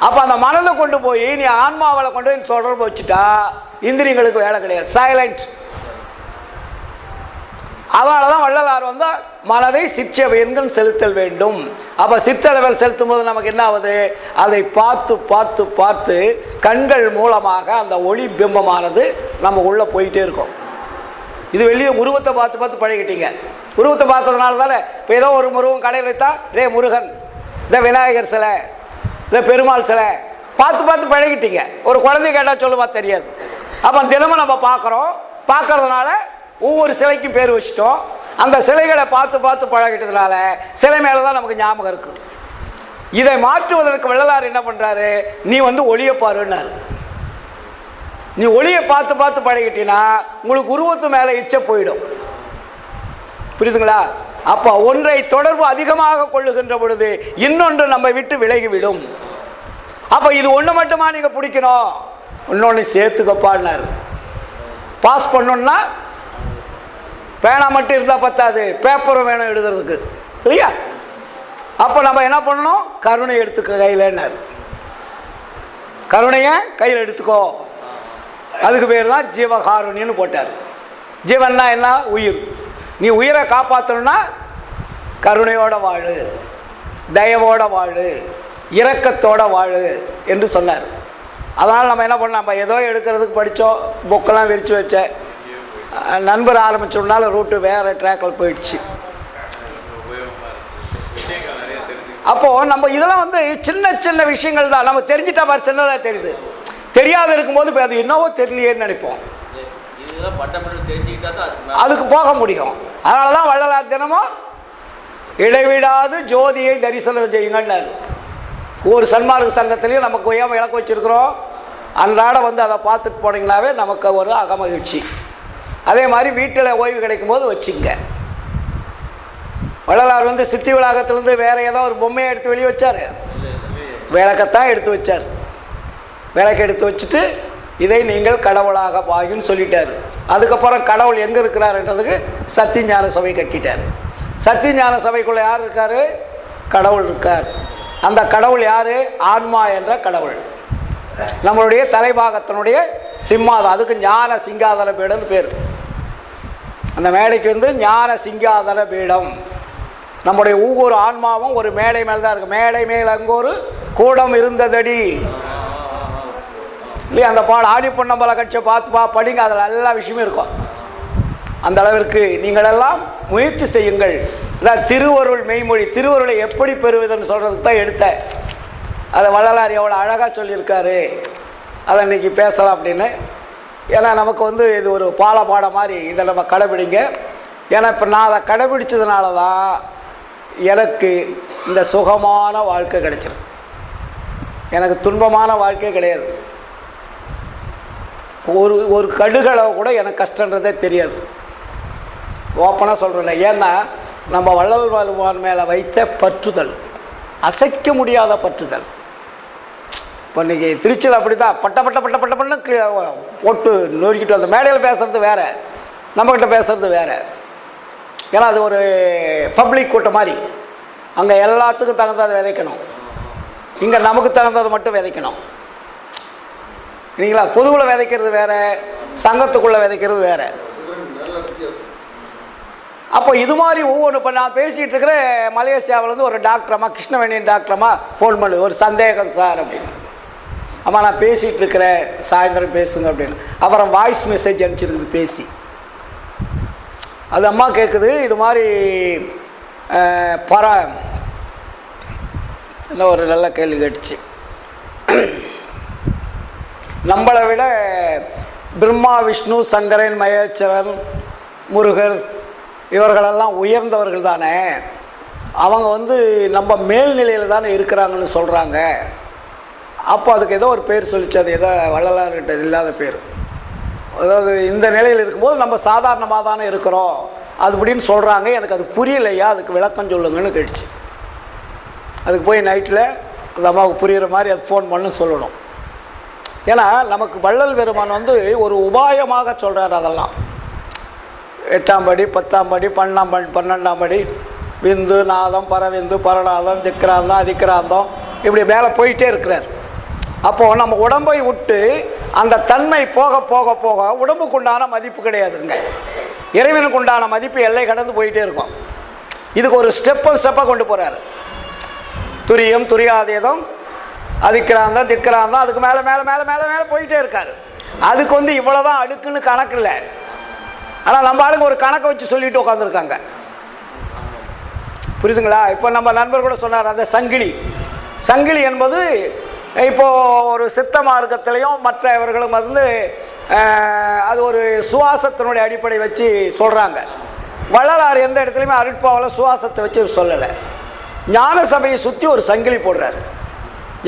அப்போ அந்த மனதை கொண்டு போய் நீ ஆன்மாவில் கொண்டு போய் தொடர்பு வச்சுட்டா இந்திரியங்களுக்கு வேலை கிடையாது, சைலண்ட். அதனால தான் வள்ளலார் வந்து மனதை சிற்றவையென்றும் செலுத்தல் வேண்டும். அப்போ சிற்றளவில் செலுத்தும் போது நமக்கு என்ன ஆகுது? அதை பார்த்து பார்த்து பார்த்து கண்கள் மூலமாக அந்த ஒளி பிம்பமானது நம்ம உள்ளே போயிட்டே இருக்கும். இது வெளியே உருவத்தை பார்த்து பார்த்து பழகிட்டீங்க. உருவத்தை பார்த்ததுனால தானே இப்போ ஏதோ ஒரு உருவம் கடையில் வைத்தா இதே முருகன், இந்த விநாயகர் சிலை, இந்த பெருமாள் சிலை பார்த்து பார்த்து பழகிட்டீங்க. ஒரு குழந்தை கேட்டால் சொல்லுவா தெரியாது. அப்போ தினமும் நம்ம பார்க்குறோம். பார்க்கறதுனால ஒவ்வொரு சிலைக்கும் பேர் வச்சுட்டோம். அந்த சிலைகளை பார்த்து பார்த்து பழகிட்டதுனால சிலை மேலே தான் நமக்கு ஞாபகம் இருக்குது. இதை மாற்றுவதற்கு வள்ளலார் என்ன பண்ணுறாரு? நீ வந்து ஒளியை பாருன்னாரு. நீ ஒளியை பார்த்து பார்த்து பழகிட்டீங்கன்னா உங்களுக்கு உருவத்து மேலே இச்சை போயிடும். புரியுதுங்களா? அப்போ ஒன்றை தொடர்பு அதிகமாக கொள்ளுகின்ற பொழுது இன்னொன்று நம்ம விட்டு விலகிவிடும். அப்போ இது ஒன்று மட்டுமா நீங்கள் பிடிக்கணும், இன்னொன்று சேர்த்துக்கப்பான்னாரு. பாஸ் பண்ணணும்னா பேனா மட்டும் இருந்தால் பத்தாது, பேப்பரும் வேணும் எழுதுறதுக்கு, இல்லையா? அப்போ நம்ம என்ன பண்ணணும்? கருணை எடுத்துக்க கையிலன்னாரு. கருணையை கையில் எடுத்துக்கோ. அதுக்கு பேர் தான் ஜீவகாருண்யன்னு போட்டார். ஜீவன்னா என்ன? உயிர். நீ உயிரை காப்பாற்றணும்னா கருணையோட வாழு, தயவோட வாழு, இரக்கத்தோட வாழு என்று சொன்னார். அதனால் நம்ம என்ன பண்ணோம்? நம்ம ஏதோ எடுக்கிறதுக்கு படித்தோம், புக்கெல்லாம் விரித்து வச்சேன். நண்பர் ஆரம்பிச்சோம்னால ரூட்டு வேறு ட்ராக்கில் போயிடுச்சு. அப்போது நம்ம இதெல்லாம் வந்து சின்ன சின்ன விஷயங்கள் தான். நம்ம தெரிஞ்சிட்டா மாதிரி சின்னதாக தெரியுது. தெரியாத இருக்கும்போது இப்போ அது என்னவோ தெரியலையேன்னு நினைப்போம். அதுக்கு போக முடியும். அதனால தான் வள்ளலார் தினமும் இடைவிடாது ஜோதியை தரிசனம் செய்யுங்கன்னாரு. ஒவ்வொரு சன்மார்க்க சங்கத்திலையும் நமக்கு ஏன் விளக்கு வச்சுருக்கிறோம், அன்றாட வந்து அதை பார்த்துட்டு போனீங்கன்னாவே நமக்கு ஒரு அகமகிழ்ச்சி. அதே மாதிரி வீட்டில் ஓய்வு கிடைக்கும் போது வச்சுங்க. வள்ளலார் வந்து சித்தி விளாகத்திலேருந்து வேறு ஏதோ ஒரு பொம்மையை எடுத்து வெளியே வச்சார், விளக்கத்தான் எடுத்து வச்சார். விளக்கு எடுத்து வச்சுட்டு இதை நீங்கள் கடவுளாக பாயுன்னு சொல்லிட்டார். அதுக்கப்புறம் கடவுள் எங்கே இருக்கிறாருன்றதுக்கு சத்தியஞான சபை கட்டிட்டார். சத்தியஞான சபைக்குள்ளே யார் இருக்கார்? கடவுள் இருக்கார். அந்த கடவுள் யார்? ஆன்மா என்ற கடவுள். நம்மளுடைய தலைபாகத்தினுடைய சிம்மாதம், அதுக்கு ஞான சிங்காதன பீடம்னு பேர். அந்த மேடைக்கு வந்து ஞான சிங்காதன பீடம். நம்முடைய ஒவ்வொரு ஆன்மாவும் ஒரு மேடை மேல் தான் இருக்குது. மேடை மேல் அங்கே ஒரு கூடம் இருந்ததடி, இல்லையா? அந்த பாடம் ஆடி பொன்னம்பல கட்சியை பார்த்து படிங்க, அதில் எல்லா விஷயமும் இருக்கும். அந்த அளவிற்கு நீங்கள் எல்லாம் முயற்சி செய்யுங்கள். அதான் திருவருள் மெய்மொழி. திருவருளை எப்படி பெறுவதுன்னு சொல்கிறதுக்கு தான் எடுத்தேன். அதை வள்ளலார் எவ்வளோ அழகாக சொல்லியிருக்காரு, அதை இன்றைக்கி பேசலாம் அப்படின்னு. ஏன்னா நமக்கு வந்து இது ஒரு பாட மாதிரி, இதை நம்ம கடைபிடிங்க. ஏன்னா இப்போ நான் அதை கடைபிடிச்சதுனால தான் எனக்கு இந்த சுகமான வாழ்க்கை கிடைச்சிருக்கு. எனக்கு துன்பமான வாழ்க்கை கிடையாது. ஒரு கடுகளவு கூட எனக்கு கஷ்டன்றதே தெரியாது. ஓப்பனாக சொல்கிறேன். ஏன்னா நம்ம வள்ளல் பெருமான் மேலே வைத்த பற்றுதல், அசைக்க முடியாத பற்றுதல். இப்போ இன்றைக்கி திருச்சியில் அப்படி தான் பட்ட பட்ட பட்ட பட்ட பண்ண போட்டு நொறுக்கிட்டு வந்த மேடையில் பேசுகிறது வேறு, நம்மக்கிட்ட பேசுகிறது வேறு. ஏன்னா அது ஒரு பப்ளிக் கூட்டம் மாதிரி. அங்கே எல்லாத்துக்கும் தகுந்ததை விதைக்கணும், இங்கே நமக்கு தகுந்ததை மட்டும் விதைக்கணும். இல்லைங்களா? பொதுவில் விதைக்கிறது வேறு, சங்கத்துக்குள்ளே விதைக்கிறது வேறு. அப்போ இது மாதிரி ஒவ்வொன்று. இப்போ நான் பேசிகிட்டு இருக்கிற மலேசியாவிலேருந்து ஒரு டாக்டரம்மா, கிருஷ்ணவேணியன் டாக்டரம்மா ஃபோன் பண்ணு, ஒரு சந்தேகம் சார் அப்படின்னு. அம்மா நான் பேசிகிட்டு இருக்கிறேன், சாயந்தரம் பேசுங்க அப்படின்னு. அப்புறம் வாய்ஸ் மெசேஜ் அனுப்பிச்சிருக்குது பேசி. அது அம்மா கேட்குது, இது மாதிரி என்ன ஒரு நல்ல கேள்வி கேட்டுச்சு. நம்மளை விட பிரம்மா, விஷ்ணு, சங்கரன், மகேஸ்வரன், முருகர் இவர்களெல்லாம் உயர்ந்தவர்கள் தானே. அவங்க வந்து நம்ம மேல்நிலையில் தானே இருக்கிறாங்கன்னு சொல்கிறாங்க. அப்போ அதுக்கு ஏதோ ஒரு பேர் சொல்லிச்சு. அது ஏதோ வள்ளலார்கிட்ட இல்லாத பேர். அதாவது இந்த நிலையில் இருக்கும்போது நம்ம சாதாரணமாக தானே இருக்கிறோம் அது அப்படின்னு சொல்கிறாங்க. எனக்கு அது புரியலையா, அதுக்கு விளக்கம் சொல்லுங்கன்னு கேட்டுச்சு. அதுக்கு போய் நைட்டில் அந்த அம்மாவுக்கு புரிகிற மாதிரி அது ஃபோன் பண்ணு சொல்லணும். ஏன்னா நமக்கு வள்ளல் பெருமான் வந்து ஒரு உபாயமாக சொல்கிறார். அதெல்லாம் 8ஆம் படி, 10ஆம் படி, 12ஆம் படி, விந்து, நாதம், பரவிந்து, பரநாதம், திக்ராந்தம், அதிக்ராந்தம், இப்படி மேலே போயிட்டே இருக்கிறார். அப்போது நம்ம உடம்பை விட்டு அந்த தன்மை போக போக போக உடம்புக்கு உண்டான மதிப்பு கிடையாதுங்க. இறைவனுக்கு உண்டான மதிப்பு எல்லை கடந்து போயிட்டே இருக்கும். இதுக்கு ஒரு ஸ்டெப்பாக கொண்டு போகிறார். துரியம் துரியாதீதம் அதிக்கிராந்தம் திக்ராந்தம், அதுக்கு மேலே மேலே மேலே மேலே மேலே போயிட்டே இருக்காரு. அதுக்கு வந்து இவ்வளோதான் அடுக்குன்னு கணக்கு இல்லை. ஆனால் நம்ம ஆளுங்க ஒரு கணக்கை வச்சு சொல்லிட்டு உட்காந்துருக்காங்க. புரியுதுங்களா? இப்போ நம்ம நண்பர் கூட சொன்னார், அந்த சங்கிலி என்பது இப்போது ஒரு சித்த மார்க்கத்திலையும் மற்றவர்களும் வந்து அது ஒரு சுவாசத்தினுடைய அடிப்படை வச்சு சொல்கிறாங்க. வள்ளலார் எந்த இடத்துலையுமே அருட்பாவில் சுவாசத்தை வச்சு சொல்லலை. ஞான சபையை சுற்றி ஒரு சங்கிலி போடுறாரு.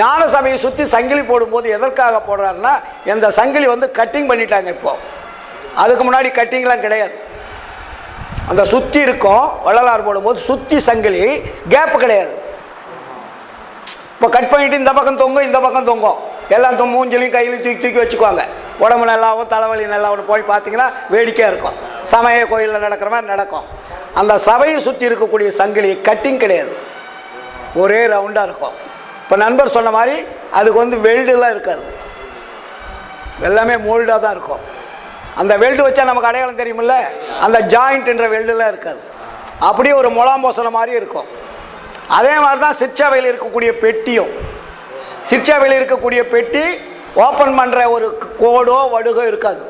ஞான சபையை சுற்றி சங்கிலி போடும்போது எதற்காக போடுறாருன்னா, இந்த சங்கிலி வந்து கட்டிங் பண்ணிட்டாங்க. இப்போது அதுக்கு முன்னாடி கட்டிங்லாம் கிடையாது. அந்த சுற்றி இருக்கும், வள்ளலார் போடும்போது சுற்றி சங்கிலி, கேப்பு கிடையாது. இப்போ கட் பண்ணிவிட்டு இந்த பக்கம் தொங்கும் இந்த பக்கம் தொங்கும், எல்லாம் மூஞ்சிலையும் கையிலையும் தூக்கி தூக்கி வச்சுக்குவாங்க. உடம்பு நல்லாவும் தலைவலி நல்லாவும் போய் பார்த்தீங்கன்னா வேடிக்கையாக இருக்கும். சமய கோயிலில் நடக்கிற மாதிரி நடக்கும். அந்த சபையை சுற்றி இருக்கக்கூடிய சங்கிலி கட்டிங் கிடையாது, ஒரே ரவுண்டாக இருக்கும். இப்போ நண்பர் சொன்ன மாதிரி அதுக்கு வந்து வெல்டுலாம் இருக்காது, எல்லாமே மோல்டாக தான் இருக்கும். அந்த வெல்டு வச்சா நமக்கு அடையாளம் தெரியுமில்ல, அந்த ஜாயிண்ட்ன்ற வெல்டுலாம் இருக்காது. அப்படியே ஒரு முலாம்போசனை மாதிரி இருக்கும். அதே மாதிரி தான் சிற்சபையில் இருக்கக்கூடிய பெட்டியும், சிற்சபையில் இருக்கக்கூடிய பெட்டி ஓப்பன் பண்ணுற ஒரு கோடோ வடுகோ இருக்காது,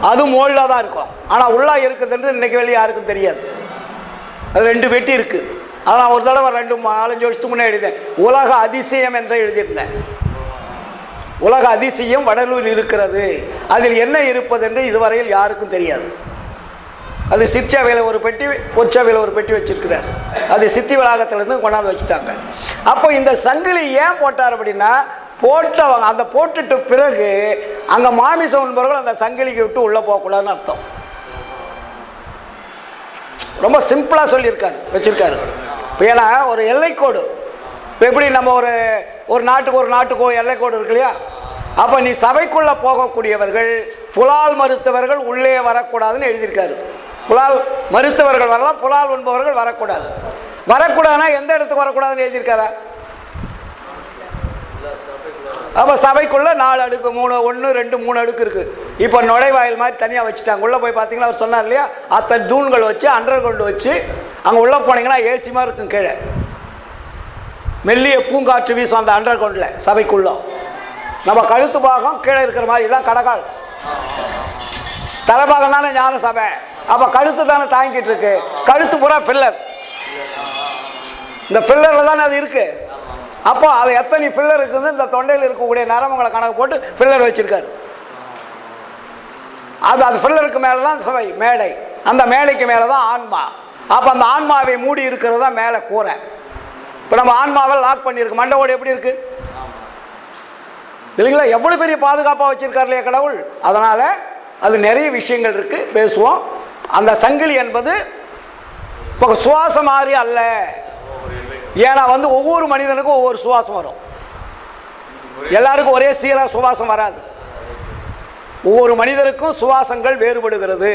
அது மோல்டாக தான் இருக்கும். ஆனால் உள்ளே இருக்குதுன்றது இன்றைக்கி வெளியே யாருக்கும் தெரியாது. அது 2 பெட்டி இருக்குது. அதை நான் ஒரு தடவை 2-4 வருஷத்துக்கு முன்னே எழுதினேன். உலக அதிசயம் என்று எழுதியிருந்தேன். உலக அதிசயம் வடலூர் இருக்கிறது, அதில் என்ன இருப்பது என்று இதுவரையில் யாருக்கும் தெரியாது. அது சிற்சபையில் ஒரு பெட்டி, பொற்சபையில் ஒரு பெட்டி வச்சிருக்கிறார். அது சித்தி வளாகத்திலேருந்து கொண்டாந்து வச்சுட்டாங்க. அப்போ இந்த சங்கிலி ஏன் போட்டார் அப்படின்னா, போட்டவங்க அந்த போட்டுட்டு பிறகு அங்கே மாமிசம் என்பவர்கள் அந்த சங்கிலிக்கு விட்டு உள்ளே போகக்கூடாதுன்னு அர்த்தம். ரொம்ப சிம்பிளாக சொல்லியிருக்காரு, வச்சுருக்காரு. இப்போ ஏன்னா ஒரு எல்லைக்கோடு, இப்போ எப்படி நம்ம ஒரு நாட்டுக்கு எல்லைக்கோடு இருக்கு இல்லையா? அப்போ நீ சபைக்குள்ளே போகக்கூடியவர்கள் புலால் மறுத்தவர்கள் உள்ளே வரக்கூடாதுன்னு எழுதியிருக்காரு. புலால் மறுத்தவர்கள் வரலாம், புலால் உண்பவர்கள் வரக்கூடாது. வரக்கூடாதுன்னா எந்த இடத்துக்கு வரக்கூடாதுன்னு எழுதியிருக்காரா? அப்போ சபைக்குள்ளே 4 அடுக்கு 3 1 2 3 அடுக்கு இருக்குது. இப்போ நுழைவாயில் மாதிரி தனியாக வச்சுட்டாங்க. உள்ளே போய் பார்த்தீங்கன்னா அவர் சொன்னார் இல்லையா, அத்தனை தூண்கள் வச்சு அண்டர் கிரவுண்டு வச்சு அங்கே உள்ளே போனீங்கன்னா ஏசி மாதிரி இருக்கும். கீழே மெல்லிய பூங்காற்று வீசும் அந்த அண்டர் கிரவுண்டில். சபைக்குள்ளே நம்ம கழுத்து பாகம் கீழே இருக்கிற மாதிரி தான் கடகால், தலைபாகம் தானே ஞான சபை. அப்போ கழுத்து தானே தாங்கிட்டு இருக்கு, கழுத்து பூரா ஃபில்லர், இந்த ஃபில்லரில் தானே அது இருக்குது. அப்போ அது எத்தனை ஃபில்லர் இருக்குது, இந்த தொண்டையில் இருக்கக்கூடிய நரம்புகளை கணக்கு போட்டு ஃபில்லர் வச்சுருக்காரு. அது ஃபில்லருக்கு மேலே தான் சபை மேடை, அந்த மேடைக்கு மேலே தான் ஆன்மா. அப்போ அந்த ஆன்மாவை மூடி இருக்கிறது தான் மேலே கூரை. இப்போ நம்ம ஆன்மாவை லாக் பண்ணியிருக்கு, மண்டவோடு எப்படி இருக்குது இல்லைங்களா? எவ்வளோ பெரிய பாதுகாப்பாக வச்சுருக்காரு இல்லையா கடவுள். அதனால் அது நிறைய விஷயங்கள் இருக்குது, பேசுவோம். அந்த சங்கிலி என்பது இப்போ சுவாசம் மாதிரி அல்ல. ஏன்னா வந்து ஒவ்வொரு மனிதனுக்கும் ஒவ்வொரு சுவாசம் வரும், எல்லாருக்கும் ஒரே சீராக சுவாசம் வராது. ஒவ்வொரு மனிதருக்கும் சுவாசங்கள் வேறுபடுகிறது.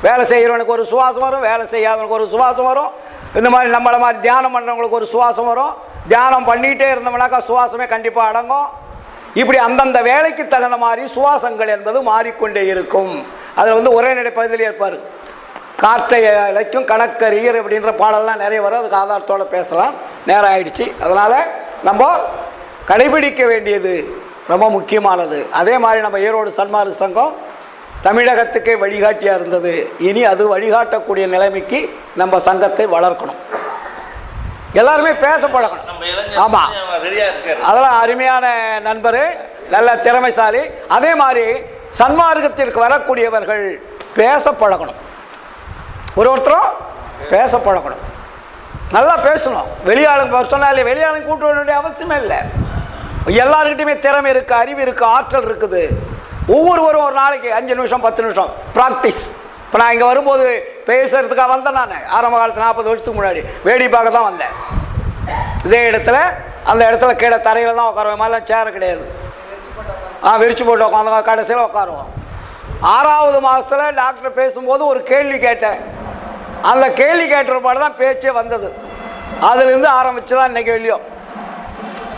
வேலை செய்கிறவனுக்கு ஒரு சுவாசம் வரும், வேலை செய்யாதவனுக்கு ஒரு சுவாசம் வரும். இந்த மாதிரி நம்மளை மாதிரி தியானம் பண்ணுறவங்களுக்கு ஒரு சுவாசம் வரும். தியானம் பண்ணிகிட்டே இருந்தோம்னாக்கா சுவாசமே கண்டிப்பாக அடங்கும். இப்படி அந்தந்த வேலைக்கு தகுந்த மாதிரி சுவாசங்கள் என்பது மாறிக்கொண்டே இருக்கும். அதில் வந்து ஒரே நிலை பகுதியிலே இருப்பார். காற்றை இழைக்கும் கணக்கறியர் அப்படின்ற பாடல்லாம் நிறைய வரும், அதுக்கு ஆதாரத்தோடு பேசலாம், நேரம் ஆயிடுச்சு. அதனால் நம்ம கடைபிடிக்க வேண்டியது ரொம்ப முக்கியமானது. அதே மாதிரி நம்ம ஈரோடு சன்மார்க்க சங்கம் தமிழகத்துக்கே வழிகாட்டியாக இருந்தது. இனி அது வழிகாட்டக்கூடிய நிலைமைக்கு நம்ம சங்கத்தை வளர்க்கணும், எல்லாருமே பேச பழகணும். ஆமாம், அதெல்லாம் அருமையான நண்பர், நல்ல திறமைசாலி. அதே மாதிரி சன்மார்க்கத்திற்கு வரக்கூடியவர்கள் பேச பழகணும், ஒருத்தரும் பேச பழகணும், நல்லா பேசணும். வெளியாளுங்க சொன்னாலே வெளியாளுங்க கூட்ட வேண்டிய அவசியமே இல்லை. எல்லாருக்கிட்டையுமே திறமை இருக்குது, அறிவு இருக்குது, ஆற்றல் இருக்குது. ஒவ்வொருவரும் ஒரு நாளைக்கு 5 நிமிஷம் 10 நிமிஷம் ப்ராக்டிஸ். இப்போ நான் இங்கே வரும்போது பேசுகிறதுக்காக வந்தேன். நான் ஆரம்ப காலத்தில் 40 வருஷத்துக்கு முன்னாடி வேடி பார்க்க தான் வந்தேன். இதே இடத்துல அந்த இடத்துல கீழே தரையில் தான் உட்காருவேன், மாதிரிலாம் சேர கிடையாது. விரிச்சு போட்டு உட்காந்து கடைசியில் உட்காருவோம். 6வது மாதத்தில் டாக்டர் பேசும்போது ஒரு கேள்வி கேட்டேன். அந்த கேள்வி கேட்ட பாடு தான் பேச்சே வந்தது. அதுலேருந்து ஆரம்பித்து தான் இன்றைக்கி வெளியோ.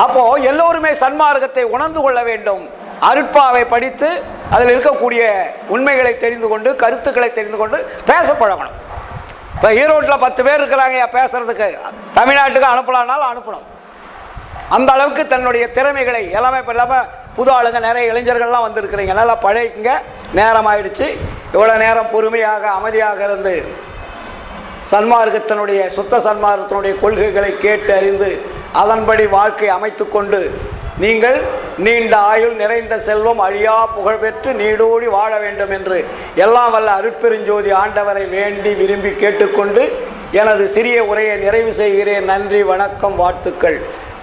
அப்போது எல்லோருமே சன்மார்க்கத்தை உணர்ந்து கொள்ள வேண்டும். அருட்பாவை படித்து அதில் இருக்கக்கூடிய உண்மைகளை தெரிந்து கொண்டு கருத்துக்களை தெரிந்து கொண்டு பேச பழகணும். இப்போ ஈரோட்டில் 10 பேர் இருக்கிறாங்க பேசுறதுக்கு, தமிழ்நாட்டுக்கு அனுப்பலான்னாலும் அனுப்பணும். அந்த அளவுக்கு தன்னுடைய திறமைகளை எல்லாமே இப்போ இல்லாமல் புது ஆளுங்க நிறைய இளைஞர்கள்லாம் வந்திருக்கிறீங்க, நல்லா பழகிங்க. நேரம் ஆயிடுச்சு. இவ்வளோ நேரம் பொறுமையாக அமைதியாக இருந்து சன்மார்க்கத்தினுடைய சுத்த சன்மார்க்கத்தினுடைய கொள்கைகளை கேட்டு அறிந்து அதன்படி வாழ்க்கை அமைத்து கொண்டு நீங்கள் நீண்ட ஆயுள் நிறைந்த செல்வம் அழியா புகழ் பெற்று நீடோடி வாழ வேண்டும் என்று எல்லாம் வல்ல அருட்பெருஞ்சோதி ஆண்டவரை வேண்டி விரும்பி கேட்டுக்கொண்டு எனது சிறிய உரையை நிறைவு செய்கிறேன். நன்றி, வணக்கம், வாழ்த்துக்கள்.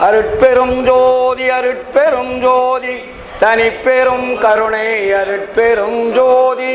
அருட்பெரும் ஜோதி அருட்பெரும் ஜோதி தனிப்பெரும் கருணை அருட்பெரும் ஜோதி.